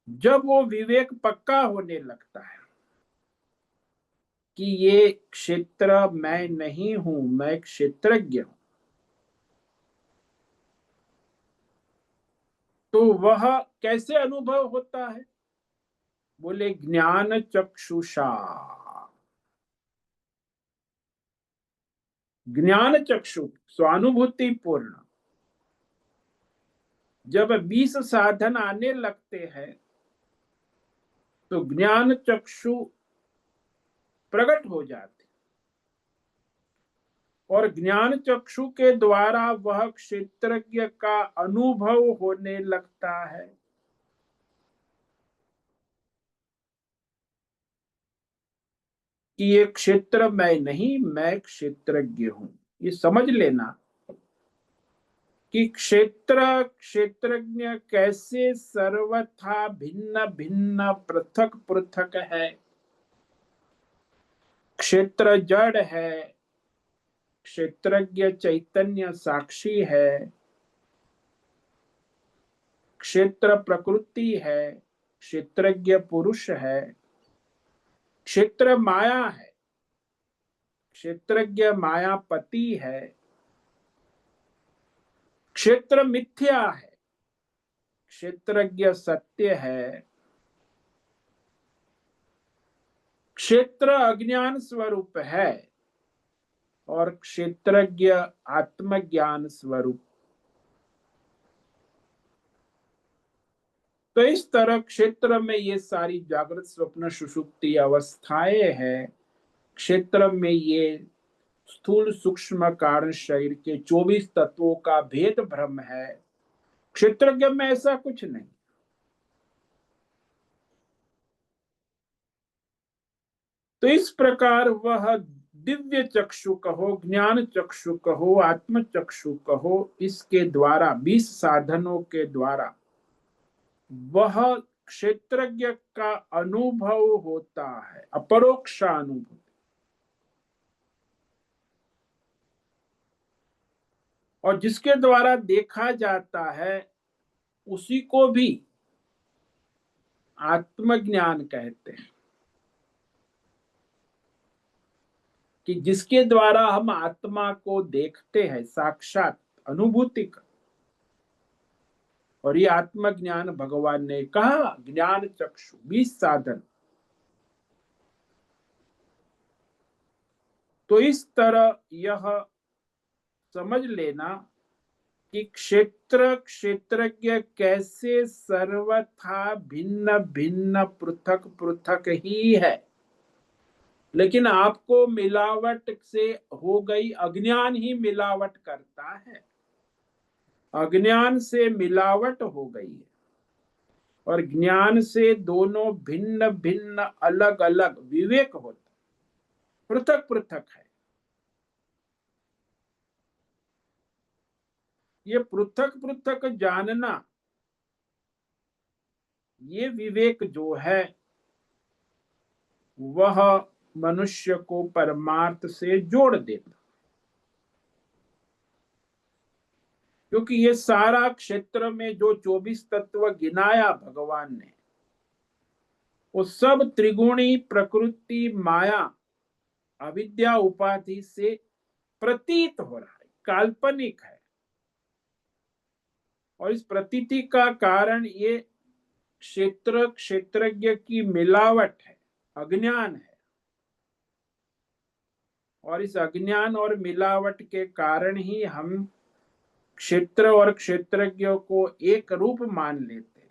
जब वो विवेक पक्का होने लगता है कि ये क्षेत्र मैं नहीं हूं, मैं क्षेत्रज्ञ हूं, तो वह कैसे अनुभव होता है? बोले ज्ञान चक्षुषा। ज्ञान चक्षु स्वानुभूति पूर्ण। जब 20 साधन आने लगते हैं तो ज्ञान चक्षु प्रकट हो जाते, और ज्ञान चक्षु के द्वारा वह क्षेत्रज्ञ का अनुभव होने लगता है कि ये क्षेत्र मैं नहीं, मैं क्षेत्रज्ञ हूं। ये समझ लेना कि क्षेत्र क्षेत्रज्ञ कैसे सर्वथा भिन्न भिन्न पृथक पृथक है। क्षेत्र जड़ है, क्षेत्रज्ञ चैतन्य साक्षी है, क्षेत्र प्रकृति है, क्षेत्रज्ञ पुरुष है, क्षेत्र माया है, क्षेत्रज्ञ मायापति है, क्षेत्र मिथ्या है, क्षेत्रज्ञ सत्य है, क्षेत्र अज्ञान स्वरूप है, और क्षेत्रज्ञ आत्मज्ञान स्वरूप। तो इस तरह क्षेत्र में ये सारी जागृत स्वप्न सुषुप्ति अवस्थाएं हैं। क्षेत्र में ये स्थूल सूक्ष्म कारण शरीर के 24 तत्वों का भेद भ्रम है। क्षेत्रज्ञ में ऐसा कुछ नहीं। तो इस प्रकार वह दिव्य चक्षु कहो, ज्ञान चक्षु कहो, आत्म चक्षु कहो, इसके द्वारा 20 साधनों के द्वारा वह क्षेत्रज्ञ का अनुभव होता है, अपरोक्ष अनुभव। और जिसके द्वारा देखा जाता है उसी को भी आत्मज्ञान कहते हैं, कि जिसके द्वारा हम आत्मा को देखते हैं, साक्षात अनुभूति का। और ये आत्मज्ञान भगवान ने कहा ज्ञान चक्षु 20 साधन। तो इस तरह यह समझ लेना कि क्षेत्रज्ञ कैसे सर्वथा भिन्न भिन्न पृथक पृथक ही है, लेकिन आपको मिलावट से हो गई, अज्ञान ही मिलावट करता है, अज्ञान से मिलावट हो गई है। और ज्ञान से दोनों भिन्न भिन्न अलग अलग विवेक होता, पृथक पृथक है। ये पृथक पृथक जानना, ये विवेक जो है वह मनुष्य को परमार्थ से जोड़ देता। क्योंकि ये सारा क्षेत्र में जो 24 तत्व गिनाया भगवान ने, वो सब त्रिगुणी प्रकृति माया अविद्या उपाधि से प्रतीत हो रहा है, काल्पनिक है। और इस प्रतीति का कारण ये क्षेत्रज्ञ की मिलावट है, अज्ञान है। और इस अज्ञान और मिलावट के कारण ही हम क्षेत्र और क्षेत्रज्ञों को एक रूप मान लेते हैं।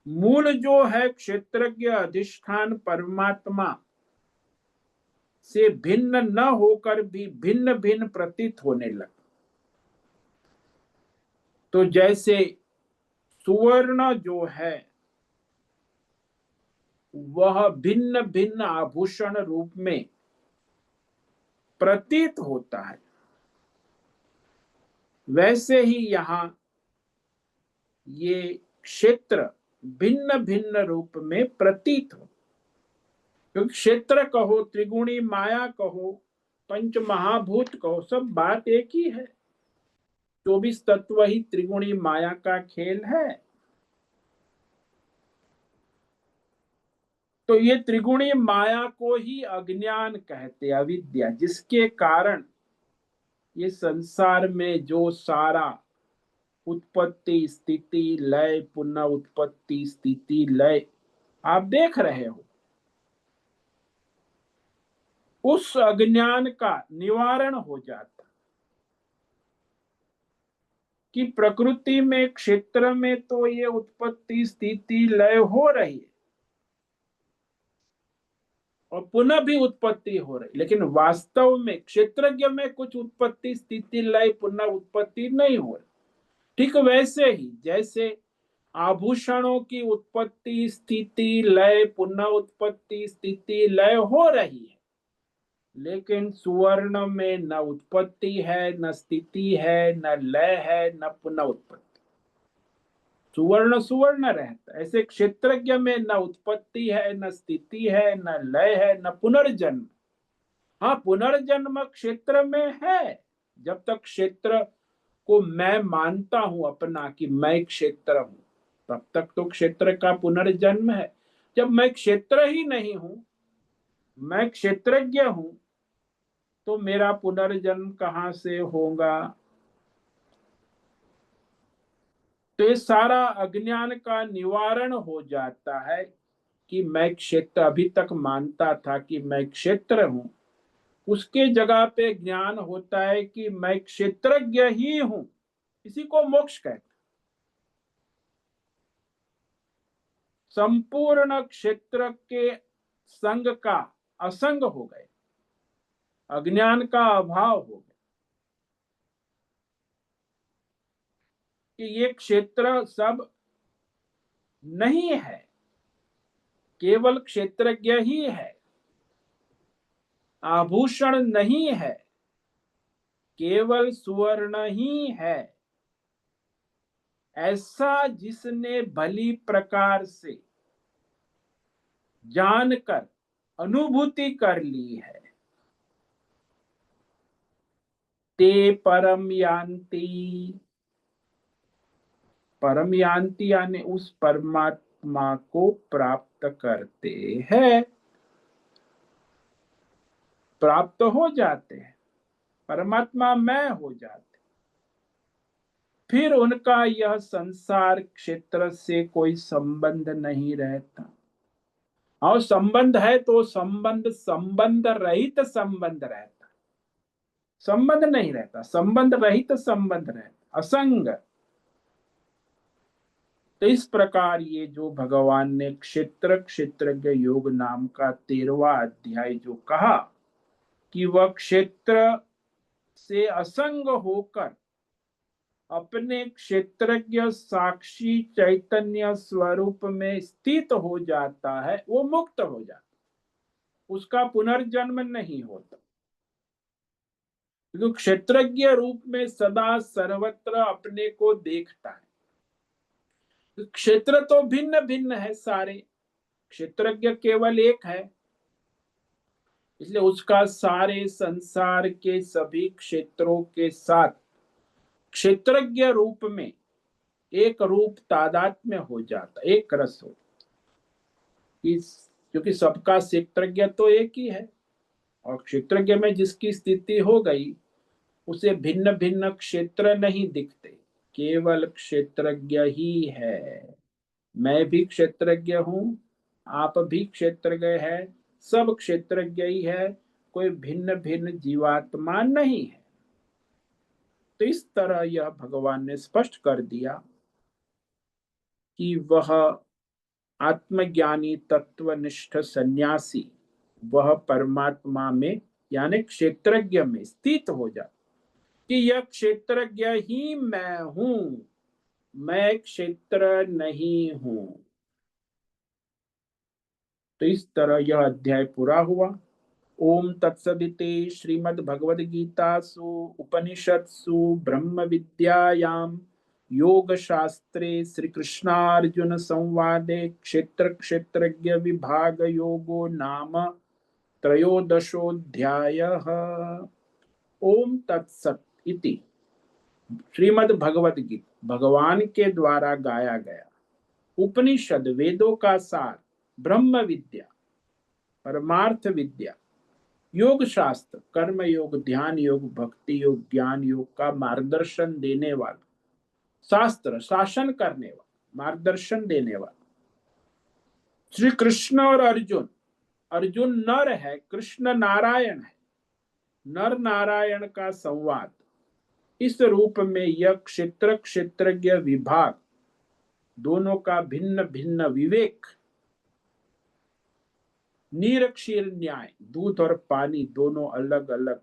मूल जो है क्षेत्रज्ञ अधिष्ठान परमात्मा से भिन्न न होकर भी भिन्न भिन्न प्रतीत होने लगा। तो जैसे सुवर्ण जो है वह भिन्न भिन्न आभूषण रूप में प्रतीत होता है, वैसे ही यहां ये क्षेत्र भिन्न भिन्न रूप में प्रतीत हो। क्योंकि क्षेत्र कहो, त्रिगुणी माया कहो, पंच महाभूत कहो, सब बात एक ही है। 24 तत्व ही त्रिगुणी माया का खेल है। तो ये त्रिगुणी माया को ही अज्ञान कहते, अविद्या, जिसके कारण ये संसार में जो सारा उत्पत्ति स्थिति लय, पुनः उत्पत्ति स्थिति लय आप देख रहे हो, उस अज्ञान का निवारण हो जाता। कि प्रकृति में, क्षेत्र में तो ये उत्पत्ति स्थिति लय हो रही है और पुनः भी उत्पत्ति हो रही, लेकिन वास्तव में क्षेत्रज्ञ में कुछ उत्पत्ति स्थिति लय पुनः उत्पत्ति नहीं हो रही। ठीक वैसे ही जैसे आभूषणों की उत्पत्ति स्थिति लय पुनः उत्पत्ति स्थिति लय हो रही है, लेकिन सुवर्ण में न उत्पत्ति है, न स्थिति है, न लय है, न पुनः उत्पत्ति। सुवर्ण सुवर्ण रहता। ऐसे क्षेत्रज्ञ में न उत्पत्ति है, न स्थिति है, न लय है, न पुनर्जन्म। हाँ, पुनर्जन्म क्षेत्र में है। जब तक क्षेत्र को मैं मानता हूं अपना कि मैं क्षेत्र हूं, तब तक तो क्षेत्र का पुनर्जन्म है। जब मैं क्षेत्र ही नहीं हूं, मैं क्षेत्रज्ञ हूं, तो मेरा पुनर्जन्म कहां से होगा। तो ये सारा अज्ञान का निवारण हो जाता है कि मैं क्षेत्र, अभी तक मानता था कि मैं क्षेत्र हूं, उसके जगह पे ज्ञान होता है कि मैं क्षेत्रज्ञ ही हूं। इसी को मोक्ष कहते। संपूर्ण क्षेत्र के संग का असंग हो गए। अज्ञान का अभाव हो गया कि ये क्षेत्र सब नहीं है, केवल क्षेत्रज्ञ ही है। आभूषण नहीं है, केवल सुवर्ण ही है। ऐसा जिसने भली प्रकार से जानकर अनुभूति कर ली है, ते परम यान्ति। परम यान्ति यानी उस परमात्मा को प्राप्त करते हैं, प्राप्त हो जाते हैं, परमात्मा मैं हो जाते। फिर उनका यह संसार क्षेत्र से कोई संबंध नहीं रहता। और संबंध है तो संबंध रहित संबंध रहता, संबंध नहीं रहता, संबंध रहित संबंध रहता, असंग। तो इस प्रकार ये जो भगवान ने क्षेत्रज्ञ योग नाम का 13वां अध्याय जो कहा कि वह क्षेत्र से असंग होकर अपने क्षेत्रज्ञ साक्षी चैतन्य स्वरूप में स्थित हो जाता है, वो मुक्त हो जाता, उसका पुनर्जन्म नहीं होता। क्योंकि क्षेत्रज्ञ रूप में सदा सर्वत्र अपने को देखता है। क्षेत्र तो भिन्न भिन्न है सारे, क्षेत्रज्ञ केवल एक है, इसलिए उसका सारे संसार के सभी क्षेत्रों के साथ क्षेत्रज्ञ रूप में एक रूप तादात्म्य हो जाता, एक रस हो। क्योंकि सबका क्षेत्रज्ञ तो एक ही है, और क्षेत्रज्ञ में जिसकी स्थिति हो गई उसे भिन्न भिन्न क्षेत्र नहीं दिखते, केवल क्षेत्रज्ञ ही है। मैं भी क्षेत्रज्ञ हूं, आप भी क्षेत्रज्ञ है, सब क्षेत्रज्ञ ही है, कोई भिन्न भिन्न जीवात्मा नहीं है। तो इस तरह यह भगवान ने स्पष्ट कर दिया कि वह आत्मज्ञानी तत्वनिष्ठ सन्यासी वह परमात्मा में यानी क्षेत्रज्ञ में स्थित हो जाता कि यह क्षेत्रज्ञ ही मैं हूं, मैं क्षेत्र नहीं हूं। तो इस तरह यह अध्याय पूरा हुआ। ओम तत्सदिति श्रीमद्भगवद्गीतासु उपनिषत्सु ब्रह्म विद्यायां योग शास्त्रे श्री कृष्णार्जुन संवादे क्षेत्र क्षेत्रज्ञ विभाग योगो नाम त्रयोदशोऽध्यायः। ओम तत्सत इति श्रीमद् भगवत गीता भगवान के द्वारा गाया गया उपनिषद वेदों का सार, ब्रह्म विद्या परमार्थ विद्या, योग शास्त्र कर्म योग ध्यान योग भक्ति योग ज्ञान योग का मार्गदर्शन देने वाला शास्त्र, शासन करने वाला, मार्गदर्शन देने वाला श्री कृष्ण और अर्जुन। अर्जुन नर है, कृष्ण नारायण है, नर नारायण का संवाद। इस रूप में यह क्षेत्र क्षेत्रज्ञ विभाग दोनों का भिन्न भिन्न विवेक, नीर क्षीर न्याय, दूध और पानी दोनों अलग अलग,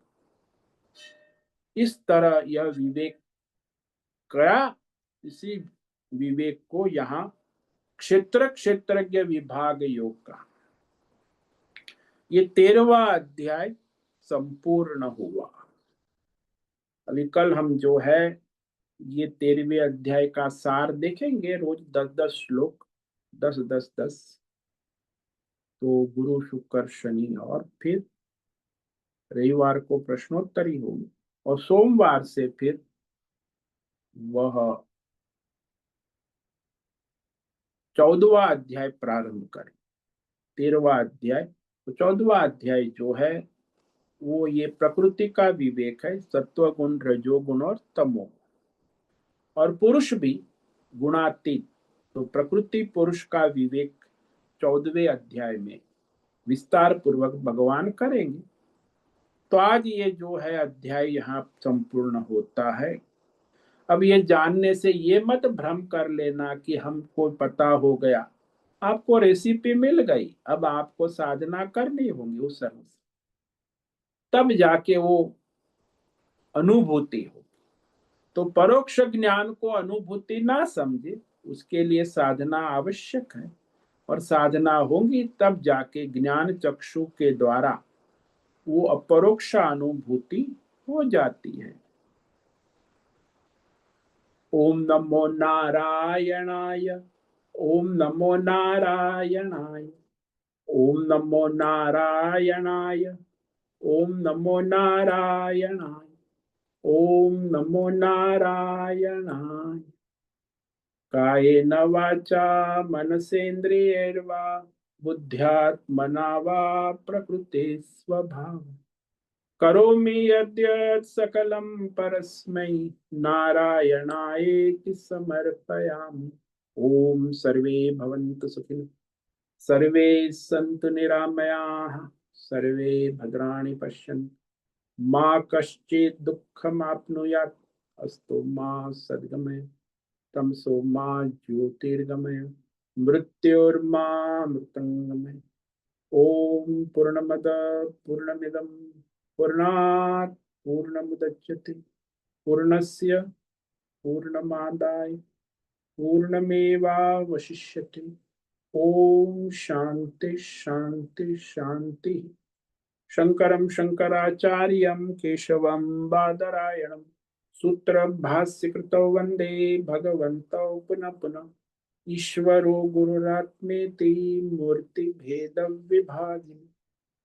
इस तरह यह विवेक कया। इसी विवेक को यहाँ क्षेत्र क्षेत्रज्ञ विभाग योग का ये 13वां अध्याय संपूर्ण हुआ। अभी कल हम जो है ये 13वें अध्याय का सार देखेंगे, रोज 10-10 श्लोक, 10-10-10। तो गुरु शुक्र शनि और फिर रविवार को प्रश्नोत्तरी होगी, और सोमवार से फिर वह 14वां अध्याय प्रारंभ करें। 13वां अध्याय, तो 14वां अध्याय जो है वो ये प्रकृति का विवेक है, सत्व गुण रजोगुण और तमो, और पुरुष भी गुणातीत। तो प्रकृति पुरुष का विवेक 14वें अध्याय में विस्तार पूर्वक भगवान करेंगे। तो आज ये जो है अध्याय यहाँ संपूर्ण होता है। अब ये जानने से ये मत भ्रम कर लेना कि हमको पता हो गया, आपको रेसिपी मिल गई, अब आपको साधना करनी होगी उस समय से। तब जाके वो अनुभूति हो। तो परोक्ष ज्ञान को अनुभूति ना समझे, उसके लिए साधना आवश्यक है, और साधना होगी तब जाके ज्ञान चक्षु के द्वारा वो अपरोक्ष अनुभूति हो जाती है। ओम नमो नारायणाय, ओम नमो नारायणाय, ओम नमो नारायणाय, ओम नमो नारायणाय, ओम नमो नारायणाय। कायेन वाचा मनसेन्द्रियैर्वा बुद्ध्यात्मना वा प्रकृते स्वभाव करोमि यद्यत् सकलं परस्मै नारायणायेति समर्पयामि। ओम सर्वे भवन्तु सुखिनः, सर्वे सन्तु निरामयाः, सर्वे भद्राणि पश्यन्तु, मा कश्चित् दुःखमाप्नुयात्, अस्तु मा सद्गमय, तमसो मा ज्योतिर्गमय, मृत्योर्मा मृतंगमय। ओम पूर्णमद पूर्णमिदं पूर्णात् पूर्णमुदच्यते पूर्णस्य पूर्णमादाय पूर्णमेवावशिष्यते। ओम शांति शांति शांति। शंकरं शंकराचार्यं केशवं बादरायणं सूत्र भाष्य कृतौ वंदे भगवन्तौ पुनः पुनः। ईश्वरो गुरुरात्मेति मूर्ति भेद विभागिनि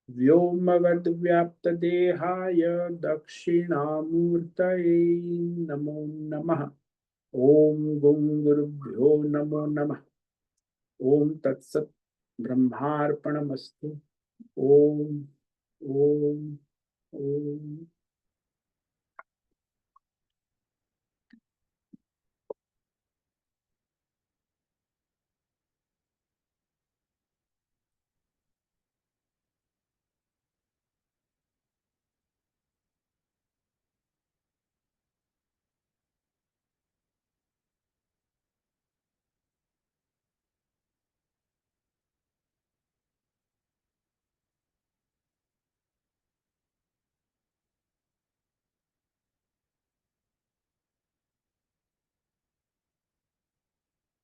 व्योमवद्व्याप्तदेहाय दक्षिणामूर्तये नमो नमः। ओम गुं गुरुभ्यो नमो नमः। ओम तत्सत् ब्रह्मार्पणमस्तु। ओम ओम ओम।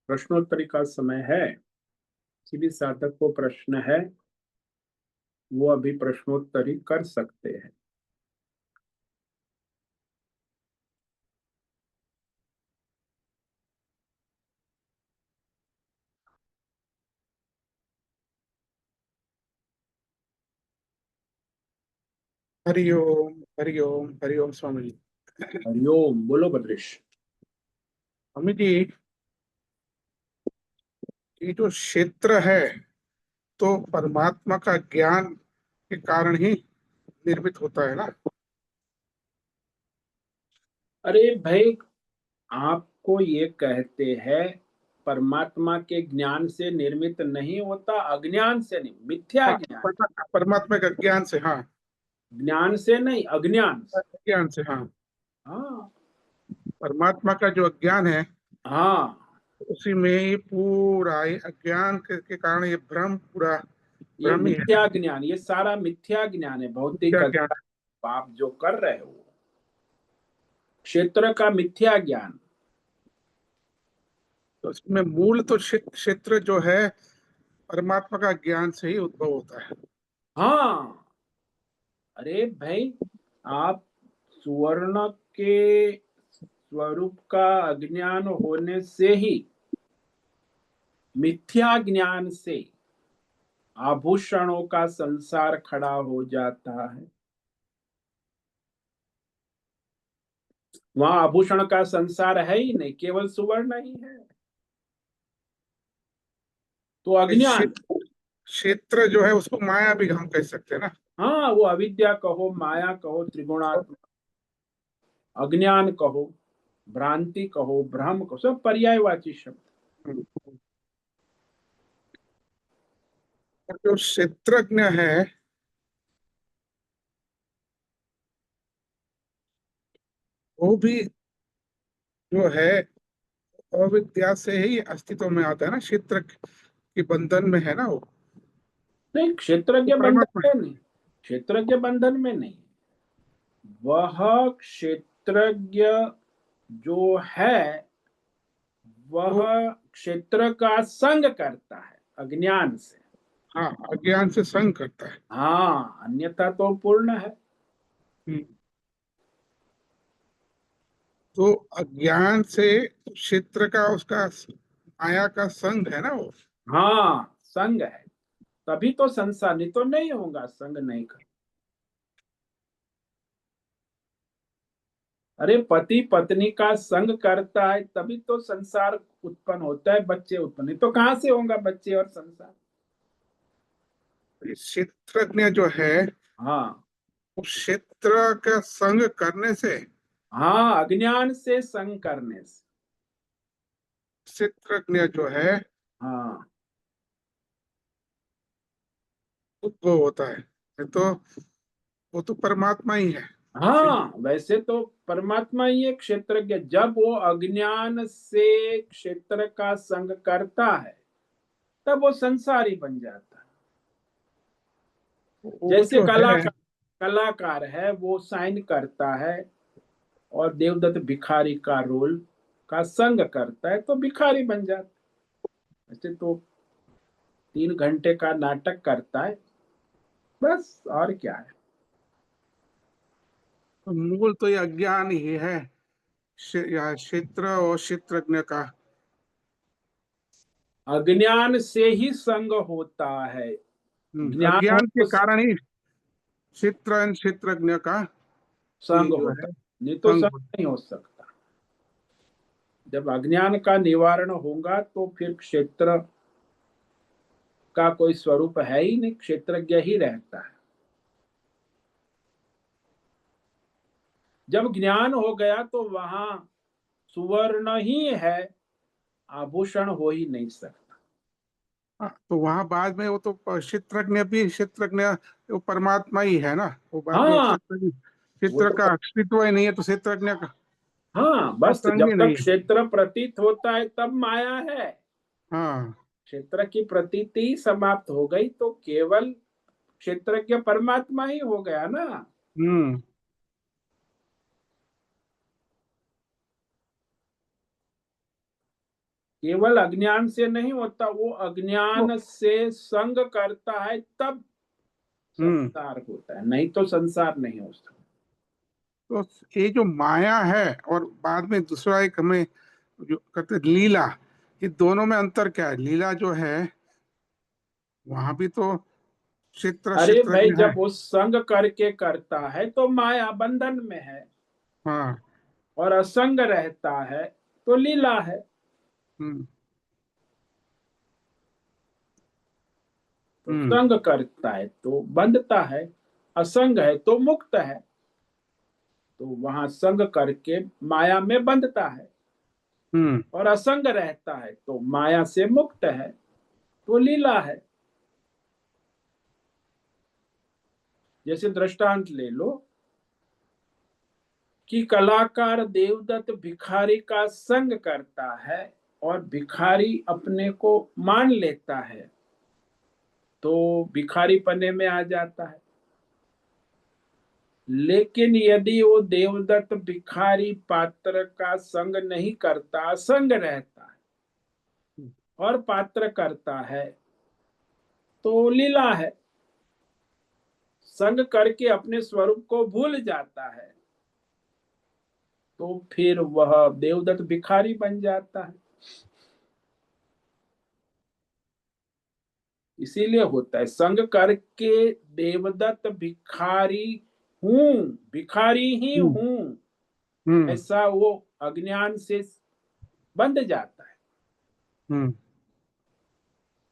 प्रश्नोत्तरी का समय है। किसी भी साधक को प्रश्न है वो अभी प्रश्नोत्तरी कर सकते हैं। हरिओम हरिओम हरिओम स्वामी जी। हरिओम। बोलो बद्रेश। स्वामी जी, ये जो क्षेत्र है तो परमात्मा का ज्ञान के कारण ही निर्मित होता है ना। अरे भाई, आपको ये कहते हैं परमात्मा के ज्ञान से निर्मित नहीं होता, अज्ञान से नहीं, मिथ्या हाँ, ज्ञान। परमात्मा का ज्ञान से, हाँ। ज्ञान से नहीं, अज्ञान से। ज्ञान से, हाँ। हाँ परमात्मा का जो अज्ञान है हाँ, उसी में ही पूरा ये अज्ञान के कारण ये भ्रम पूरा ये भ्रम ही है। मिथ्या ज्ञान, ये सारा मिथ्या ज्ञान है। भौतिक क्या ज्ञान? आप जो कर रहे हो, क्षेत्र का मिथ्या ज्ञान। तो इसमें मूल तो क्षेत्र जो है परमात्मा का ज्ञान से ही उद्भव होता है। हाँ, अरे भाई, आप सुवर्ण के स्वरूप का अज्ञान होने से ही, मिथ्या ज्ञान से आभूषणों का संसार खड़ा हो जाता है। वहां आभूषण का संसार है ही नहीं, केवल सुवर्ण ही है। तो अज्ञान। क्षेत्र जो है उसको माया भी हम कह सकते हैं ना। हाँ, वो अविद्या कहो, माया कहो, त्रिगुणात्मक, अज्ञान कहो, भ्रांति कहो, भ्रम कहो, सब पर्यायवाची शब्द। हम्म। और जो क्षेत्रज्ञ है वो भी जो है अविद्या से ही अस्तित्व में आता है ना। क्षेत्र के बंधन में है ना वो। नहीं, क्षेत्रज्ञ वो बंधन परमात्मा में नहीं, क्षेत्रज्ञ बंधन में नहीं। वह क्षेत्रज्ञ जो है वह वो क्षेत्र का संग करता है अज्ञान से। हाँ अज्ञान से संग करता है। हाँ, अन्यथा तो पूर्ण है। हम्म, तो अज्ञान से क्षेत्र का उसका माया का संग है ना वो। हाँ, संग है, तभी तो संसार, नहीं तो नहीं होगा संग नहीं कर। अरे पति पत्नी का संग करता है तभी तो संसार उत्पन्न होता है, बच्चे उत्पन्न, नहीं तो कहाँ से होगा बच्चे और संसार। क्षेत्रज्ञ जो है हाँ वो क्षेत्र का संग करने से, हाँ, अज्ञान से संग करने से। क्षेत्रज्ञ जो है हाँ वो होता है, नहीं तो वो तो परमात्मा ही है। हाँ, वैसे तो परमात्मा ही एक क्षेत्रज्ञ, जब वो अज्ञान से क्षेत्र का संग करता है तब वो संसारी बन जाता है। वो जैसे जो है कलाकार है, वो साइन करता है और देवदत्त भिखारी का रोल का संग करता है तो भिखारी बन जाता है। वैसे तो 3 घंटे का नाटक करता है, बस और क्या है। मूल तो ये अज्ञान ही है, या क्षेत्र और क्षेत्रज्ञ का। अज्ञान से ही संग होता है। ज्ञान हो अज्ञान के तो कारण ही क्षेत्र क्षेत्रज्ञ का ये संग जो होता है है, नहीं तो संग संग होता नहीं हो सकता। जब अज्ञान का निवारण होगा तो फिर क्षेत्र का कोई स्वरूप है ही नहीं, क्षेत्रज्ञ ही रहता है। जब ज्ञान हो गया तो वहां सुवर्ण ही है, आभूषण हो ही नहीं सकता। हाँ, तो वहां बाद में वो तो क्षेत्रज्ञ भी क्षेत्रज्ञ वो परमात्मा ही है ना, वो बाद में हाँ, क्षेत्र वो क्षेत्र तो का अस्तित्व ही नहीं है तो क्षेत्रज्ञ हाँ, का बस संग जब ही तक नहीं है। क्षेत्र प्रतीत होता है तब माया है। हाँ। क्षेत्र की प्रतीति समाप्त हो गई तो केवल क्षेत्रज्ञ परमात्मा ही हो गया ना। हम्म। केवल अज्ञान से नहीं होता, वो तो अज्ञान से संग करता है तब हम्म संसार होता है, नहीं तो संसार नहीं हो सकता। तो ये जो माया है और बाद में दूसरा एक हमें जो कहते हैं लीला, ये दोनों में अंतर क्या है? लीला जो है वहां भी तो क्षेत्र अरे भाई, क्षेत्रज्ञ है। जब वो संग करके करता है तो माया बंधन में है, हाँ। और असंग रहता है तो लीला है। हम्म तो हम्म संग करता है तो बंधता है, असंग है तो मुक्त है। तो वहां संग करके माया में बंधता है, हम्म और असंग रहता है तो माया से मुक्त है, तो लीला है। जैसे दृष्टांत ले लो कि कलाकार देवदत्त भिखारी का संग करता है और भिखारी अपने को मान लेता है तो भिखारी पने में आ जाता है। लेकिन यदि वो देवदत्त भिखारी पात्र का संग नहीं करता, असंग रहता है और पात्र करता है तो लीला है। संग करके अपने स्वरूप को भूल जाता है तो फिर वह देवदत्त भिखारी बन जाता है। इसीलिए होता है संग करके देवदत्त भिखारी हूं, भिखारी ही हम्म हूं, हम्म ऐसा वो अज्ञान से बंध जाता है। हम्म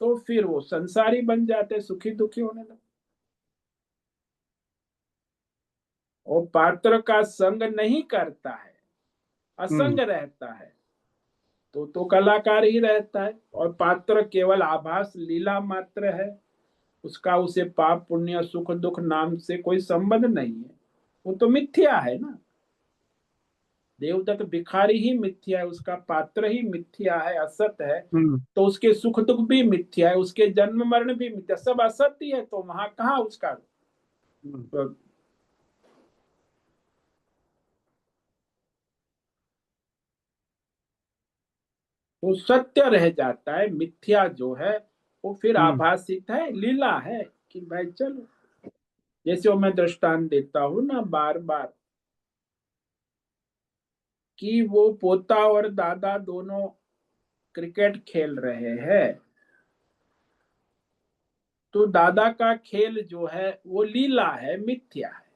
तो फिर वो संसारी बन जाते, सुखी दुखी होने लगते। और पात्र का संग नहीं करता है, हम्म असंग रहता है तो कलाकार ही रहता है, और पात्र केवल आभास लीला मात्र है। उसका उसे पाप पुण्य सुख दुख नाम से कोई संबंध नहीं है, वो तो मिथ्या है ना। देवदत्त भिखारी ही मिथ्या है, उसका पात्र ही मिथ्या है, असत है। हम्म तो उसके सुख दुख भी मिथ्या है, उसके जन्म मरण भी मिथ्या, सब असत्य है, तो वहां कहाँ उसका हम्म। वो सत्य रह जाता है, मिथ्या जो है वो फिर आभासित है, लीला है कि भाई चलो, जैसे वो मैं दृष्टांत देता हूं ना बार बार कि वो पोता और दादा दोनों क्रिकेट खेल रहे हैं, तो दादा का खेल जो है वो लीला है, मिथ्या है,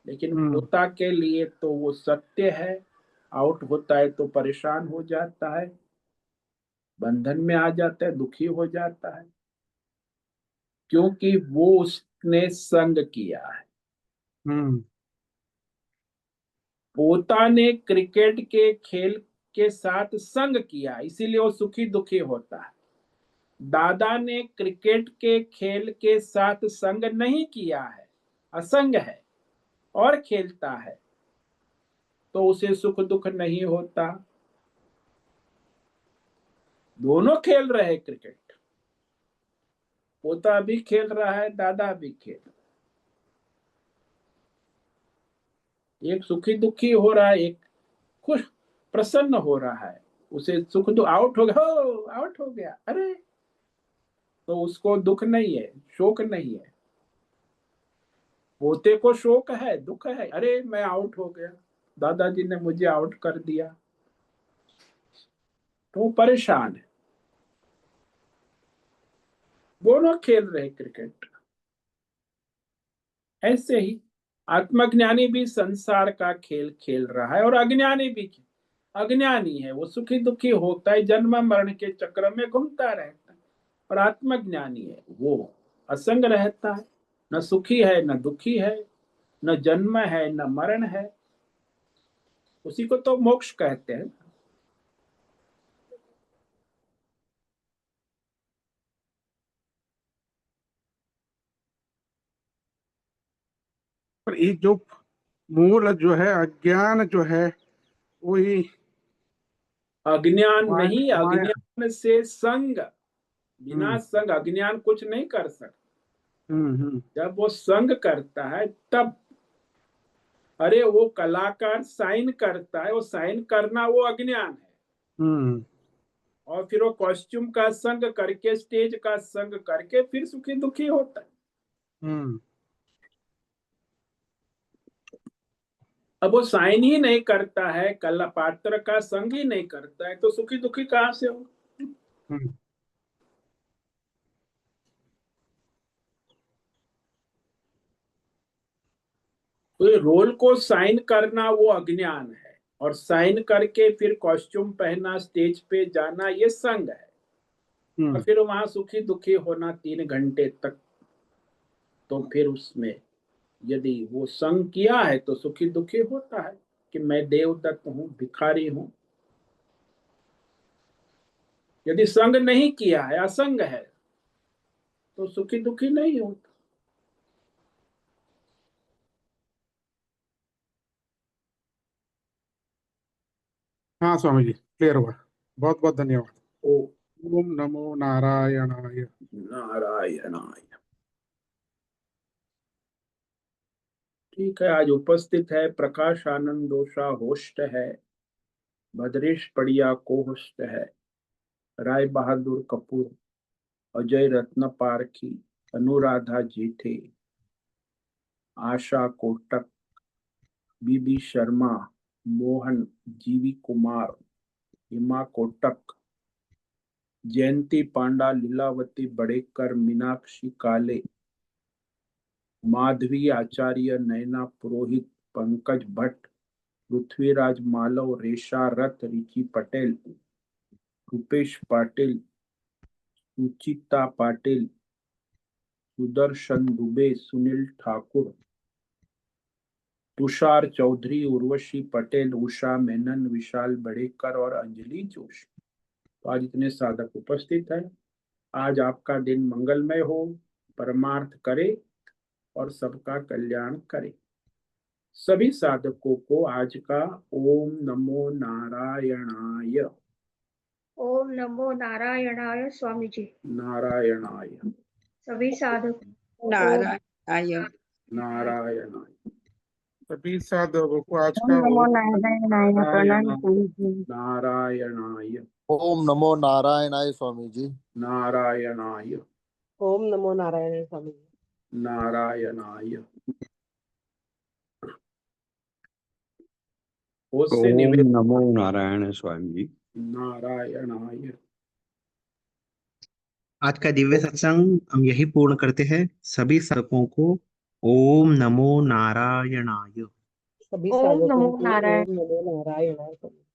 लेकिन पोता के लिए तो वो सत्य है। आउट होता है तो परेशान हो जाता है, बंधन में आ जाता है, दुखी हो जाता है, क्योंकि वो उसने संग किया है। पोता ने क्रिकेट के खेल के साथ संग किया, इसीलिए वो सुखी दुखी होता है। दादा ने क्रिकेट के खेल के साथ संग नहीं किया है, असंग है और खेलता है, तो उसे सुख दुख नहीं होता। दोनों खेल रहे क्रिकेट, पोता भी खेल रहा है, दादा भी खेल रहा है। एक सुखी दुखी हो रहा है, एक खुश प्रसन्न हो रहा है। उसे सुख दुख, आउट हो गया, हो आउट हो गया, अरे, तो उसको दुख नहीं है, शोक नहीं है। पोते को शोक है, दुख है, अरे मैं आउट हो गया, दादाजी ने मुझे आउट कर दिया, तो परेशान है। दोनों खेल रहे क्रिकेट। ऐसे ही आत्मज्ञानी भी संसार का खेल खेल रहा है और अज्ञानी भी। अज्ञानी है वो सुखी दुखी होता है, जन्म मरण के चक्र में घूमता रहता है, और आत्मज्ञानी है वो असंग रहता है, न सुखी है न दुखी है, न जन्म है न मरण है। उसी को तो मोक्ष कहते हैं। पर ये जो मूल जो है अज्ञान जो है वही अज्ञान नहीं, माया। अज्ञान से संग, बिना संग अज्ञान कुछ नहीं कर सकता। जब वो संग करता है तब, अरे वो कलाकार साइन करता है, वो साइन करना वो अज्ञान है। और फिर वो कॉस्ट्यूम का संग करके, स्टेज का संग करके फिर सुखी दुखी होता है। अब वो साइन ही नहीं करता है, कला पात्र का संग ही नहीं करता है, तो सुखी दुखी कहां से हो। तो ये रोल को साइन करना वो अज्ञान है, और साइन करके फिर कॉस्ट्यूम पहनना, स्टेज पे जाना, ये संग है। और फिर वहां सुखी दुखी होना 3 घंटे तक, तो फिर उसमें यदि वो संग किया है तो सुखी दुखी होता है कि मैं देवदत्त हूं, भिखारी हूं। यदि संग नहीं किया है, असंग है, तो सुखी दुखी नहीं होता। हाँ स्वामी जी, क्लियर हुआ। बहुत बहुत धन्यवाद। ओ ओम नमो नारायणाय। नारायणाय। ठीक है, आज उपस्थित है प्रकाश आनंद दोषा, होस्ट है भद्रेश पड़िया, को होस्ट है राय बहादुर कपूर, अजय रत्न पारखी, अनुराधा जेठे, आशा कोटक, बीबी शर्मा, मोहन, जीवी कुमार, हिमा कोटक, जयंती पांडा, लीलावती बड़ेकर, मीनाक्षी काले, माधवी आचार्य, नैना पुरोहित, पंकज भट्ट, पृथ्वीराज मालव, रेशा रथ, रिची पटेल, रूपेश पाटिल, सुचिता पाटिल, सुदर्शन दुबे, सुनील ठाकुर, तुषार चौधरी, उर्वशी पटेल, उषा मेनन, विशाल बड़ेकर और अंजलि जोशी। तो आज इतने साधक उपस्थित हैं। आज आपका दिन मंगलमय हो, परमार्थ करे और सबका कल्याण करे। सभी साधकों को आज का ओम नमो नारायणाय। ओम नमो नारायणाय स्वामी जी। नारायणाय। सभी साधक नारायणाय। नारायणाय। सभी साधकों को आज ओम का नमो ओम नारायणाय प्रणाम स्वामी जी। नारायणाय ओम नमो नारायणाय स्वामी जी। नारायणाय ओम नमो नारायण स्वामी जी। नारायणाय। उससे ओम निवेदन, नमो नारायण स्वामी जी। नारायणाय। आज का दिव्य सत्संग हम यही पूर्ण करते हैं। सभी साधकों को ओम नमो नारायणाय। सभी ओम साधकों नमो को नारायण। ओम नमो नारायण स्वामी जी।